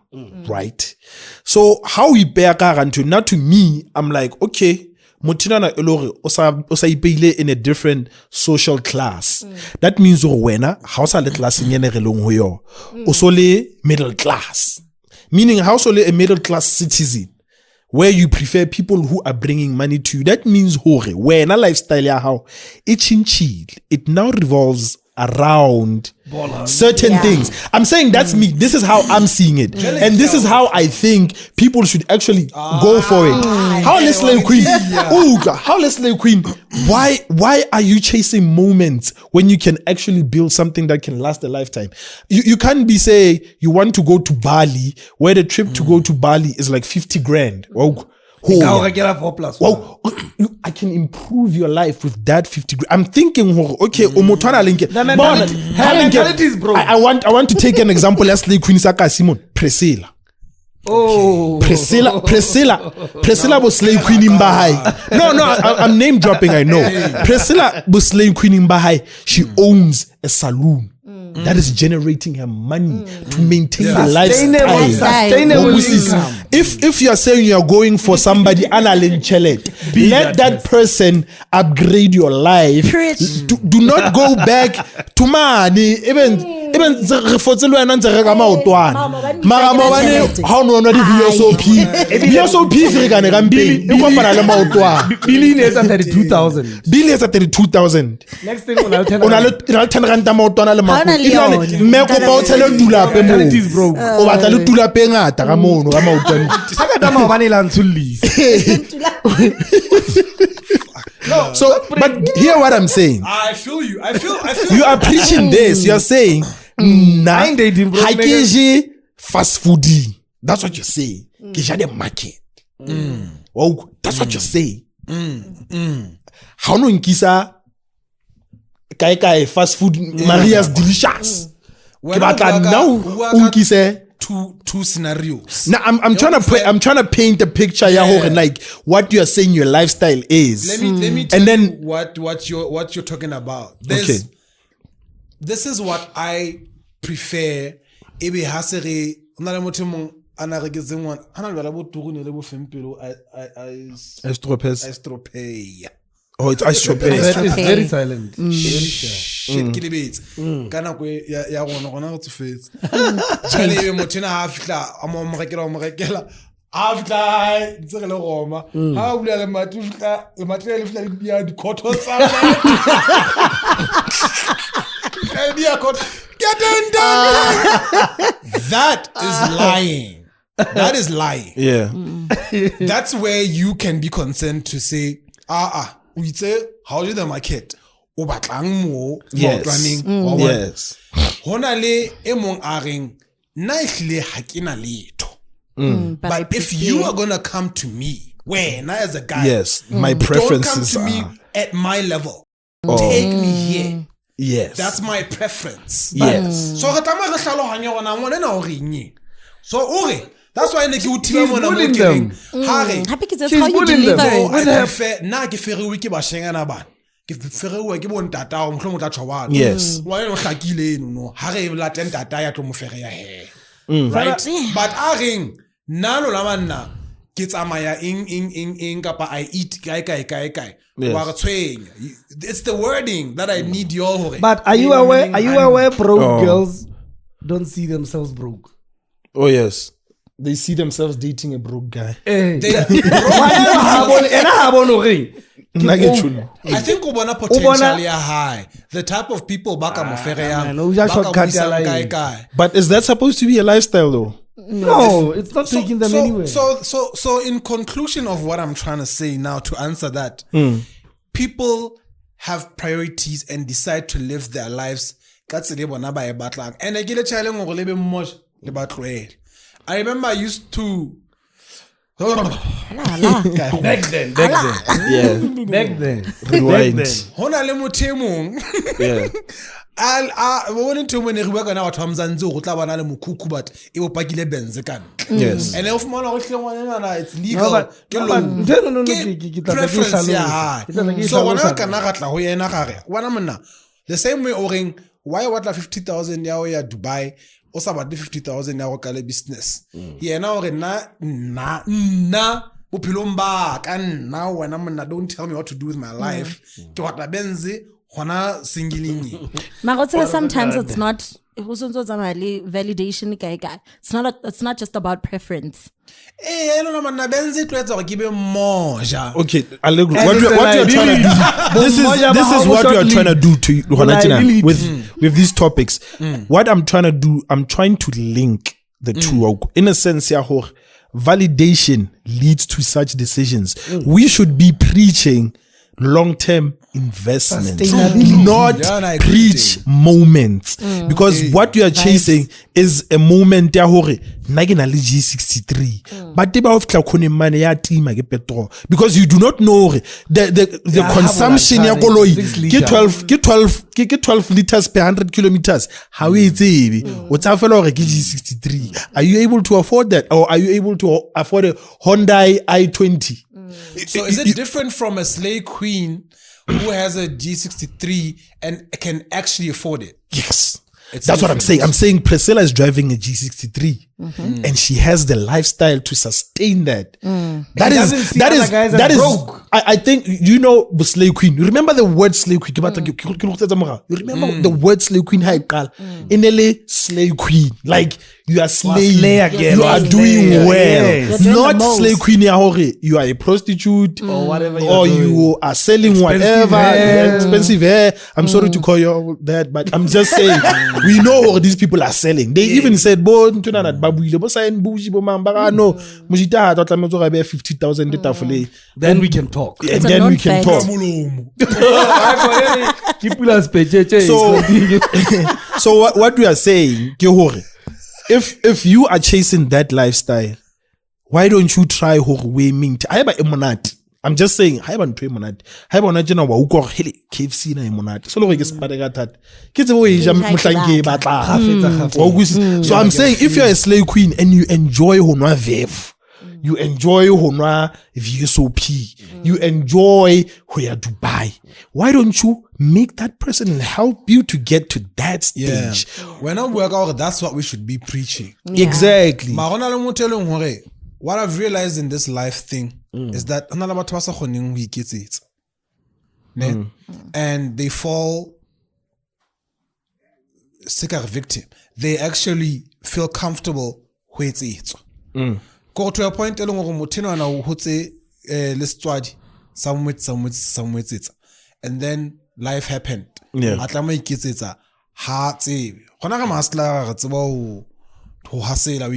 right? So how we bear to now to me, I'm like, okay, Motina elore osa ipeile in a different social class. That means wena hausa le class nyene re long ho yo. Osole middle class. Meaning hausole a middle class citizen where you prefer people who are bringing money to you. That means hore wena lifestyle ya how it now revolves around certain things. I'm saying that's me. This is how I'm seeing it. And this is how I think people should actually go for it. How Leslie Queen? How Leslie Queen? Why are you chasing moments when you can actually build something that can last a lifetime? You can't be saying you want to go to Bali where the trip to go to Bali is like 50 grand. Wow, I can improve your life with that 50 grand. I'm thinking, okay, I want to take an example. Leslie Queen Saka Simon Priscilla. Priscilla was slave queen in Bahai. No, I'm name dropping. I know. Priscilla was slave queen in Bahai. She owns a saloon. That is generating her money to maintain the lifestyle. Sustainable income. If you are saying you are going for somebody analin chelet, let that person upgrade your life. Do not go back to money. Even refotselwe yana ntse re ka maotwana. Mara mabane ha no no di VSOP. VSOP se ka ne ka mpeng. E kopana le maotwana. Billion is at 32,000. Billion is at 32,000. Next thing on I'll tell Ona le 10 ranta maotwana le mako. Me ko ba o tshele dula pe mo. O batla le dula pe ngata ka mono ka maotwana. Ha ka dama ba ne la ntshulisa. No, so but hear what I'm saying. I feel you. You are preaching this. You are saying, nah, fast foodie. That's what you're saying. The market. Oh, that's what you're saying. How no inkisa kai fast food Maria's delicious. Now unkise two scenarios. Now I'm trying to paint a picture and like what you are saying your lifestyle is. Let me tell you what you're talking about. This is what I prefer ebe ha se re ona le motho mong ana re ke zengwana ana le ba botugune le bo fempelo estropeia. Oh, it's istropeia. It's very silent. Shit ke lebetse kana go ya gona go tsofetse tshele ebe motho na ha fitla a mo rekela after tsere le goma ha bula le matufla le material fitla le bia di cotton salad dia cotton get done. That is lying. That is lying. Yeah. That's where you can be concerned to say we say how do the market o batlang mo running Yes. hona le emong areng na ihle ha kena letho. But if you are gonna come to me, when as a guy, Yes, my preferences don't come to are. me at my level. Take me here. Yes. That's my preference. Yes. So that's why She's bullying them. Happy kids, that's how you deliver it. Na ke feriwe ke bashengana bana. Ke feriwe ke bontata o mhlo motla tshwana. Yes. Wa yo hlakile no. Ha re la tentata ya tlo mo fere ya he. Right? But aring nalo la manna ke tsamaya in kapa I eat kai. Wa re tshwenya. It's the wording that I need your hore. But are you aware broke girls don't see themselves broke? Oh yes. They see themselves dating a broke guy. I think ubona potentially high. The type of people baka mofere yang. But is that supposed to be a lifestyle though? No, it's not taking them anywhere. So in conclusion of what I'm trying to say now to answer that, people have priorities and decide to live their lives. And I get a challenge. I remember I used to. Back then. Yeah. Back then. Rewind. Hona le mothemong. Yeah. Wona ntho mo ne re bua kana batho ba mzanze go tla bana le mokhukhu but e bo pakile benze kana. Yes. And if mona go hlengwana na it's legal. No, Preference ya high. So wona kana ga tla go yena gare. Wana monna the same way oring why what la 50,000 ya o ya Dubai o sa batle 50,000 ya go kale business. Yena o re na bophelong ba ka nna wena monna don't tell me what to do with my life. Ke watla benze hona singling. Magotsela, sometimes it's not validation guy. It's not just about preference. Okay, Allegro, what you are trying to do. This is what you are trying to do to with these topics. What I'm trying to do, I'm trying to link the two. In a sense, validation leads to such decisions. We should be preaching long-term investment, not preach moments, because what you are chasing is a moment G63 but because you do not know the consumption ya koloi ke 12 liters per 100 kilometers. How is it G63? Are you able to afford that, or are you able to afford a Hyundai i20? So is it different from a slave queen who has a G63 and can actually afford it? Yes. That's what I'm saying. I'm saying Priscilla is driving a G63 and she has the lifestyle to sustain that. That is I think, you know, the slave queen. You remember the word slave queen? You remember the word slave queen? In LA, slave queen. Like, you are slave. You are doing well. Not slave queen. You are a prostitute or whatever. Or you are selling whatever. Expensive hair. I'm sorry to call you that, but I'm just saying, we know what these people are selling. They even said, no, 50,000 then we can talk. And then we can talk. So what we are saying, if you are chasing that lifestyle, why don't you try I'm just saying, KFC na emonate. So I'm saying, if you're a slave queen and you enjoy honwa vev, You enjoy Honwa VSOP. You enjoy Hoya Dubai. Why don't you make that person help you to get to that stage? When I work out, that's what we should be preaching. Exactly. What I've realized in this life thing is that and they fall sick of victim. They actually feel comfortable with it. Go to a point along it, and then life happened. We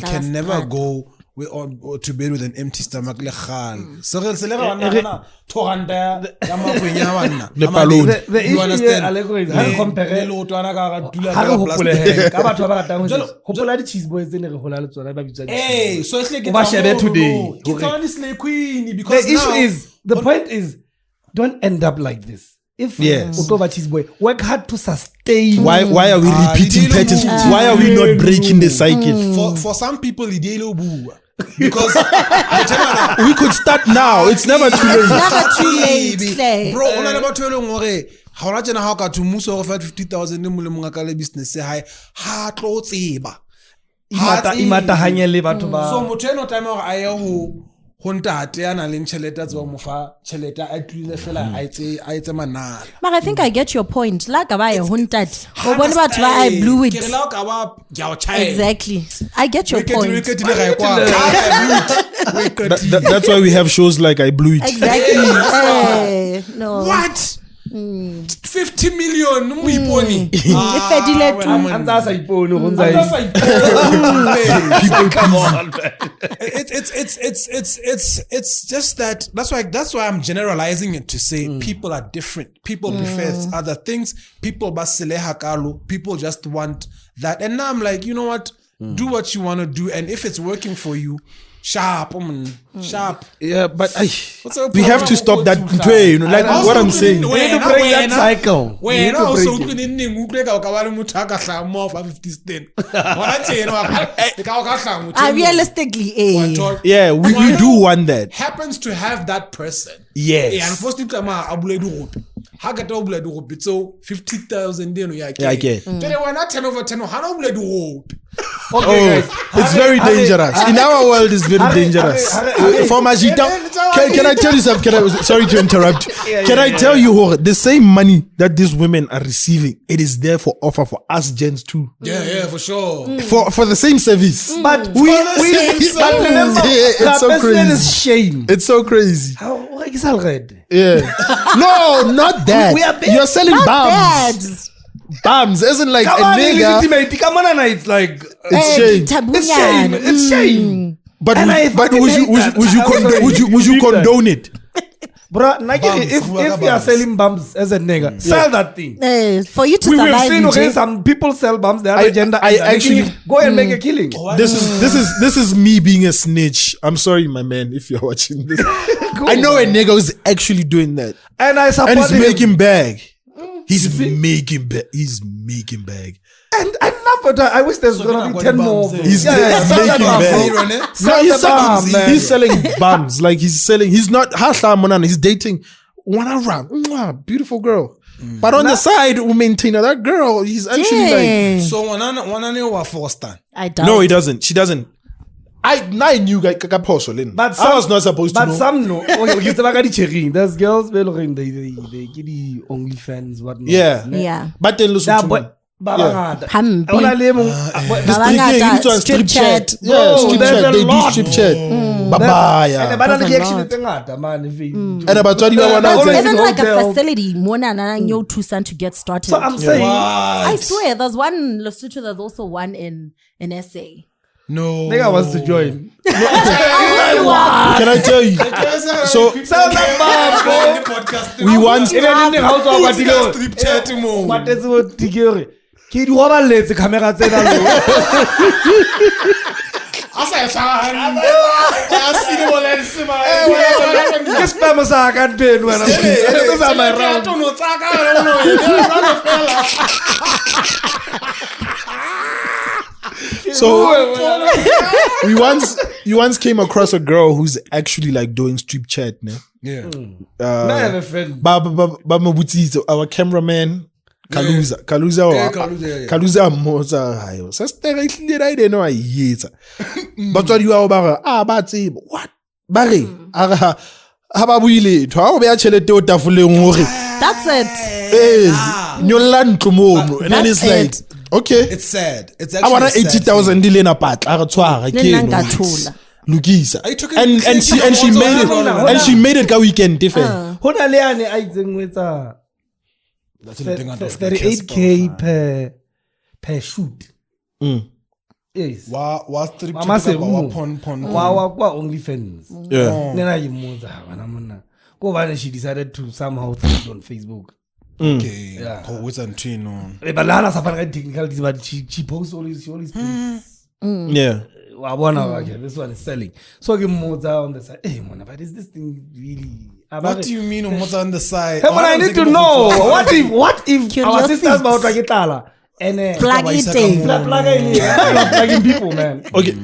can never go to bed with an empty stomach. The issue here, Allegro, is how compare so it's like the point is, don't end up like this. If cheese boy, work hard to sustain. Why are we repeating patterns? Why are we not breaking the cycle? For some people, because we could start now. It's never too late. Never too late. Bro, on a about to how much and how to move over 50,000 business say hi heart clothes Imata hanyele batho ba. So motho time or I hontate ana le ncheleta tso mo fa cheleta a tlile fela a itse manala. But I think I get your point. Like about hontate. Go bona batho ba I blew it. Exactly. I get your point. That's why we have shows like I Blew It. Exactly. No. What? 50 million it's just that that's why I'm generalizing it to say people are different. People prefer other things. People people just want that. And now I'm like, you know what? Do what you want to do, and if it's working for you, sharp. Yeah, but we have to stop that way, you know, like what I'm saying. We need to break that cycle. When also Realistically, yeah, we do want that. Happens to have that person. Yes. Unfortunately, so 50,000 Yeah, I get. Why not 10 over 10? Okay, guys. It's very dangerous. In our world, it's very dangerous. For Majita, can I tell you something? Sorry to interrupt. Can I tell you the same money that these women are receiving, it is there for offer for us gents too. Yeah, for sure. For the same service. But remember, it's so crazy. Is shame. It's so crazy. How is that red? Yeah. No, not that. You're selling bums. Bums isn't like Come a on, nigga. Come on, it's like It's shame. it's shame. It's shame. But would you condone it? Bro, if you are selling bums as a nigga, sell that thing. For you to We survive. have seen some people sell bums. They have agenda. I actually go and make a killing. This is me being a snitch. I'm sorry, my man, if you're watching this. Cool, I know a nigga who's actually doing that, and I support and he's him. making bag. He's making bag. He's making bag. And enough for that. I wish there's gonna be 10 more. He's making bag. No, he's selling bums. Like he's not he's dating one around. Beautiful girl. But on the side, we maintain that girl. He's actually like. So one forced. I doubt. No, he doesn't. She doesn't. I knew but I was not supposed to know. But some know. There's girls they get the OnlyFans, whatnot. Yeah. But then listen to me. Strip chat. Yeah, strip there's chat. a They do lot. strip chat. Bye-bye. And about Even like a facility, to get started. So I'm saying, I swear, there's one in Lesotho, there's also one in SA. No. nigga wants to join. Can I tell you? So we want strip chat mo. What is what tigere? Ke di roba letse camera tsena lo. Asa sa han. I see the one and see my. Ke spam sa ka ntweni wena. Ke sa my round. No tsaka no. So we once you once came across a girl who's actually like doing strip chat, ne? Yeah. I have a friend. Our cameraman, Kaluza. Yeah, Kaluza, yeah. Kaluza moza hayo. Sister, I didn't know I hate. But what you are about? What? Barry, Hababuile, how be actually tafule. That's it. And then it's like, okay. It's sad. It's I actually want sad 80,000 dilena part. Lugisa. And she made it ka weekend different. Hona le ane a itseng wetsa That's the thing I don't 38K per shoot. Yes. Wa strip Mama se wa pon. kwa OnlyFans. Yeah. Nena yimotsa bana monna. Go bana she decided to somehow throw it on Facebook. Okay. Yeah. Go with Antino. But Lana safari technicalities, but she posts all these posts. Yeah. Okay, this one is selling. So I get more on the side. Hey, man, but is this thing really? What do you mean what's on the side? Hey, man, I need to know. What if our sisters about to get Tala? And Plug it in. Plug in people, man. Okay.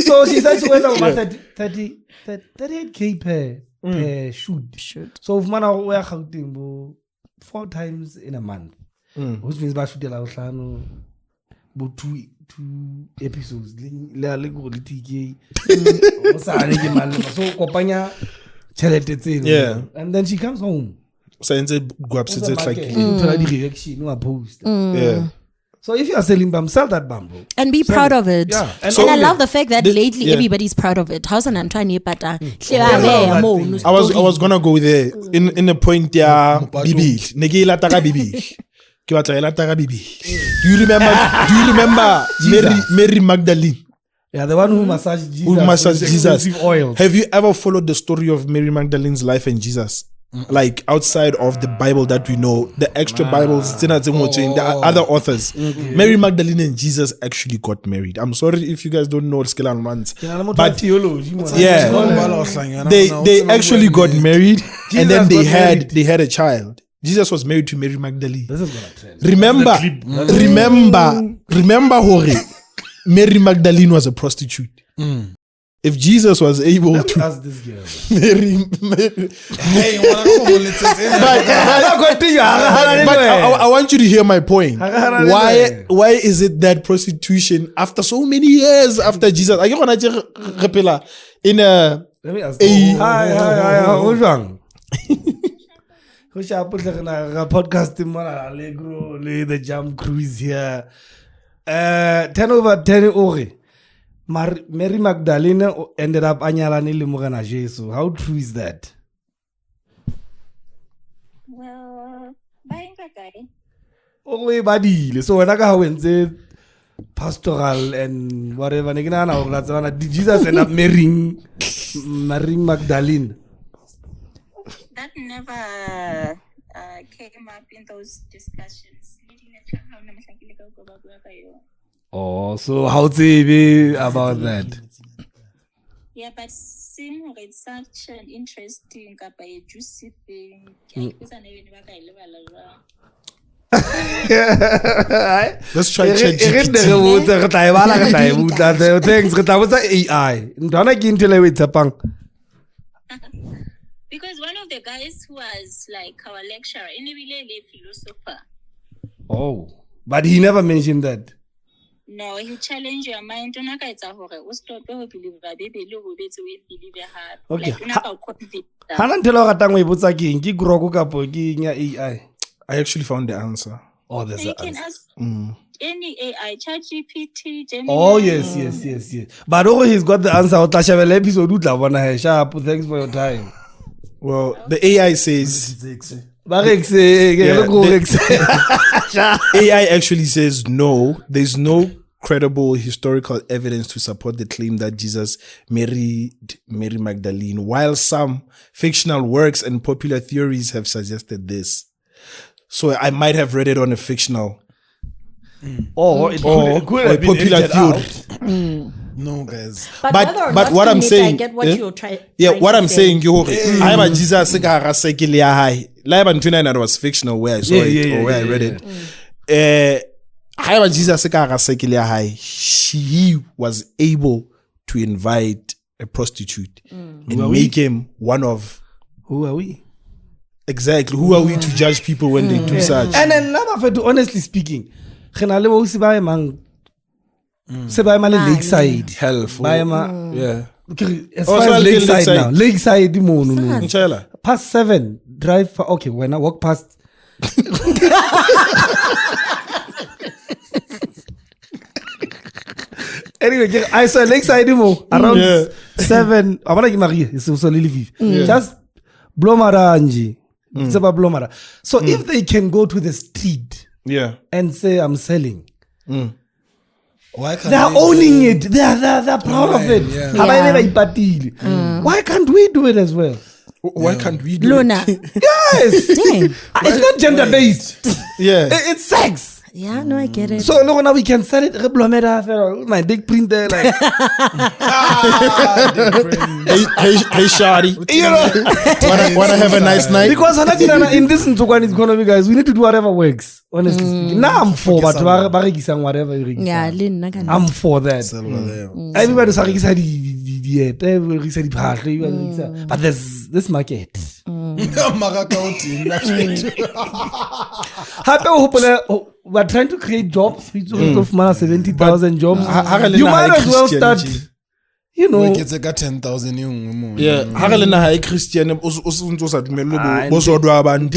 So she said she went about 38K per shoot. So if man we're counting 4 times in a month, which means by shoot la uhlano bo 2 episodes le go le tiki o sa re ke mali so kopanya chelete tseno. Yeah. And then she comes home. So it's like Try the reaction no post. yeah. So if you are selling bam, sell that bam, bro. And be proud of it. Yeah. And I love the fact that lately everybody's proud of it. How's an Antoine Pata? I was gonna go there in a point Bibi. Negila taka Bibi. Do you remember Mary Magdalene? Yeah, the one who massaged Jesus. Who massaged Jesus. Oil. Have you ever followed the story of Mary Magdalene's life and Jesus? Like outside of the Bible that we know, the extra Bibles, the other authors. Mary Magdalene and Jesus actually got married. I'm sorry if you guys don't know Skill and Mans. But yeah, they actually got married and then they had a child. Jesus was married to Mary Magdalene. Remember, Hori, Mary Magdalene was a prostitute. If Jesus was able to ask this girl. Hey, but I want you to hear my point. Why is it that prostitution after so many years after Jesus? Are you gonna in a Let me ask you. Hi, what's wrong? Podcast Allegro, the Jam Cruise here. 10/10 ore. Mary Magdalene ended up anyalani le Morena Jesu. How true is that? Well, buying a guy. Oh, badile. So when I go and say pastoral and whatever, did Jesus end up marrying Mary Magdalene? That never came up in those discussions. Oh, so how to be about that? Yeah, but seeing it's such an interesting, juicy thing. Let's try ChatGPT. Because one of the guys who was like our lecturer, in a philosopher. Oh, but he never mentioned that. No, he challenged your mind. Okay. I actually found the answer. Oh, there's you an can answer. ask any AI, ChatGPT, Gemini. Oh, yes. But he's got the answer. Thanks for your time. Well, the AI says AI actually says no, there's no credible historical evidence to support the claim that Jesus married Mary Magdalene, while some fictional works and popular theories have suggested this. So I might have read it on a fictional or a popular theory. No, guys. But what I'm saying, I get what you're trying. What I'm saying, I am Jesus. That was fictional where I saw it or where I read it. Jesus, he was able to invite a prostitute and make him one of. Who are we? Exactly. Who are we to judge people when they do such? And then honestly speaking, Lakeside. Hell for yeah. As far as Lakeside now. Lakeside Inshallah. past 7, drive okay, when I walk past anyway, I saw Lakeside around 7. I want to give Maria. It's also Lily. Just Blomara Anji. Blomara. So if they can go to the street and say I'm selling, why can't they're owning it. They're proud of it. Why can't we do it as well? Why can't we do Luna. it? Yes. It's not gender based. It's sex. Yeah, no, I get it. So look, now we can sell it. My dick print there, like hey, shawty. you know, wanna have a nice night? because in this economy, guys, we need to do whatever works. Honestly speaking, now I'm for but whatever you yeah, I'm for that. Everybody but there's this market. We're trying to create jobs. We of 70,000 jobs. You might as well start. You know, it's like 10,000 young. Yeah, Haralena High Christian also said Bosodwa abantu.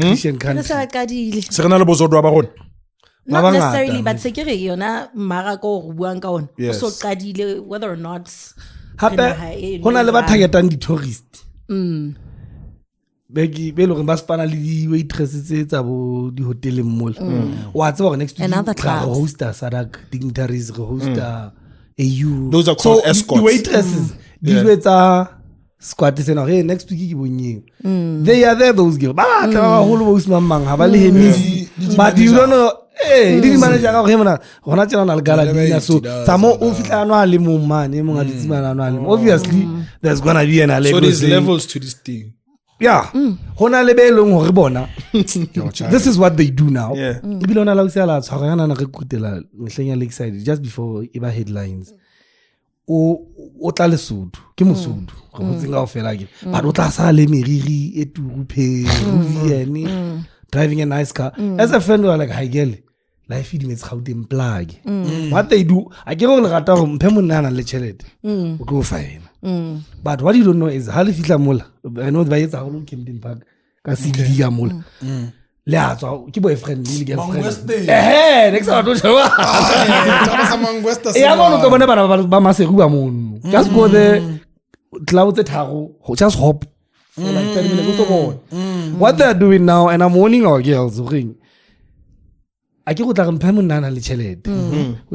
Christian country. Serena Bosodwa baron. Not necessarily, but secure yona marako buang ka ona. So qadile whether or not. Hape hona le ba targetang di tourist. Begi be lo re ba spana le di waitresses tsa bo di hotel mall. Wa tsaba gore next week hoster sadak dignitaries hoster AU. Those are called escorts. The waitresses di wetsa squad tsena re next week ke bonnye. They are there those girls. Ba tla holo bo usmamang ha ba le hemisi. But you don't know di manager ka go hemana gona tsena na le gala dina so tsamo o fitla no a le mo mane mo ga ditsimana no a le obviously there's gonna be an Allegro. So there's levels to this thing. Yeah, hona le be leng hore bona. This is what they do now. Ibile ona la usela tshwarana na re kutela mehleng ya Lakeside just before iba headlines. O tla Lesotho ke Mosotho go botsinga o fela ke but o tla sa le meriri e turuphe ruviene driving a nice car. As a friend, we're like, hi girl, life is it's how they plug. What they do, I get all the rata from Pemunana Lechelet. Go fine. But what you don't know is how if it's a mula. I know the how long came in park. Kasi diga mula. Yeah, so keep boyfriend, really girlfriend. Eh, next time I don't show up. I'm not going to ba maseru mon. Just go there, clouds at Haro, just hop. For like 10 minutes. What they're doing now, and I'm warning our girls, which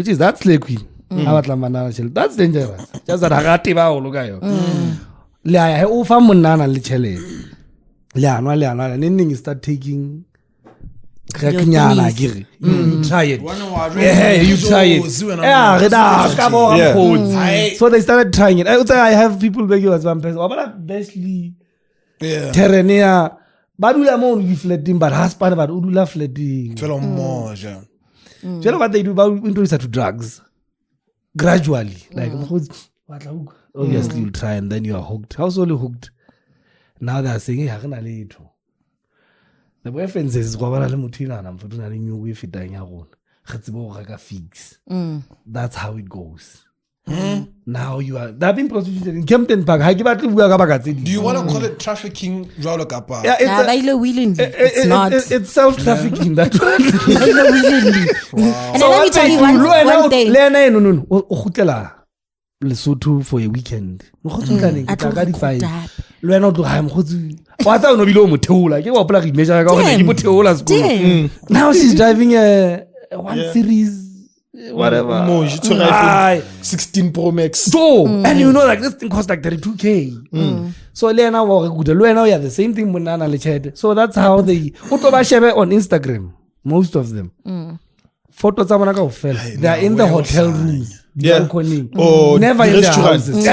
is that slave queen. That's dangerous. Just that Hagatiba or Lugayo. Lia, oh, Famunana Lichele. Liana, and ending start taking. Try it. Yeah, you try it. Yeah, so they started trying it. I would say I have people beg you as one person. But bestly. Terrenia, badula mo reflecting, but husband, but udula fletting. Fell on more, yeah. You know what they do? About introduce her to drugs gradually. Like, obviously, you'll try and then you are hooked. How's only hooked? Now they are saying, hey, the boyfriend says, that's how it goes. Now you are that been prostituted in Kempton Park. Do you want to call it trafficking? Yeah, it's not. It's self-trafficking. That one. And so let me tell you one thing. Lesotho for a weekend. Now she's driving a 1 series. Whatever. 16 Pro Max. So, and you know, like this thing costs like 32K. So, Lena yeah, the same thing with Nana Leched. So that's how they on Instagram. Most of them. Photos they are in the hotel rooms. Yeah. Or never in the houses.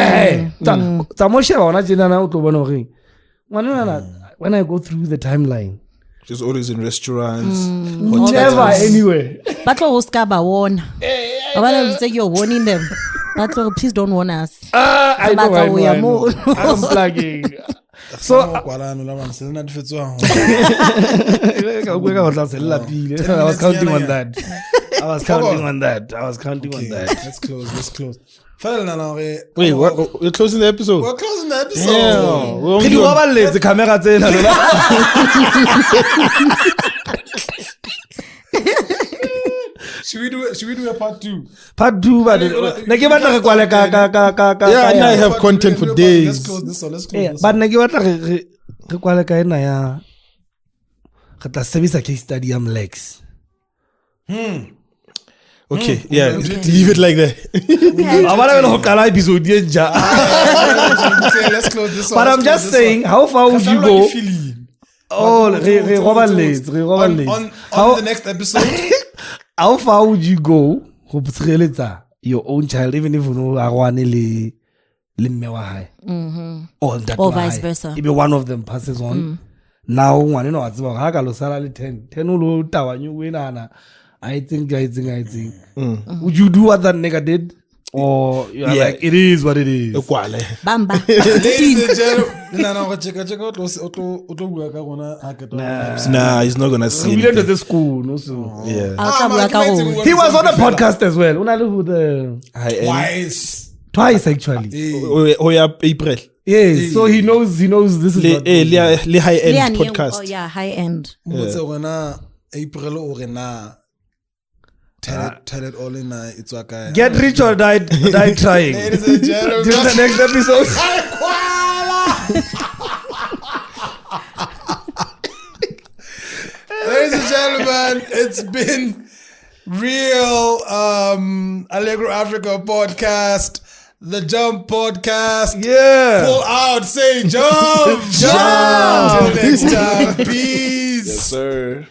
When I go through the timeline. Just always in restaurants. Never anywhere. But host ka ba wona. It's like you're warning them. That's all. Please don't warn us. I know, But we are more. I'm plugging. So, I was counting on that. I was counting on that. Let's close. Wait, what? We're closing the episode. We're closing the episode. Yeah. We're only Can you on- the camera? Should we do a part 2? Part 2, but Yeah, and I have content for days. Let's close this one. yeah, but nake batla re kwala ka ena ya re tla service case study ya Lex. Okay, yeah, leave it like that. Abana go qala episode ye nja. Let's close this one. But I'm just saying, how far would you go? Oh, re roballetse. On the next episode. How far would you go go tshireletsa your own child, even if you know agwane le mme wa hae? Or that Or vice versa. If one of them passes on, now ngwane no wa tseba ha ka lo sala le 10 o lo tabanyu wenana. I think. Would you do what that nigga did? Or you're like, it is what it is? Bamba. Ladies and gentlemen, Nah, he's not gonna see We went to anything. the school, no so. Yeah. He was on a podcast as well. Una live with the twice actually. Oh yeah, April. Yes, so he knows this is not Le high end Oh podcast. yeah, high end. April or tell it all in it's okay. Get rich or die trying. Ladies and gentlemen, Till the next episode. Ladies and gentlemen, it's been real Allegro Africa podcast, the Jump podcast. Yeah. Pull out, say jump. Jump. Till next time, peace. Yes, sir.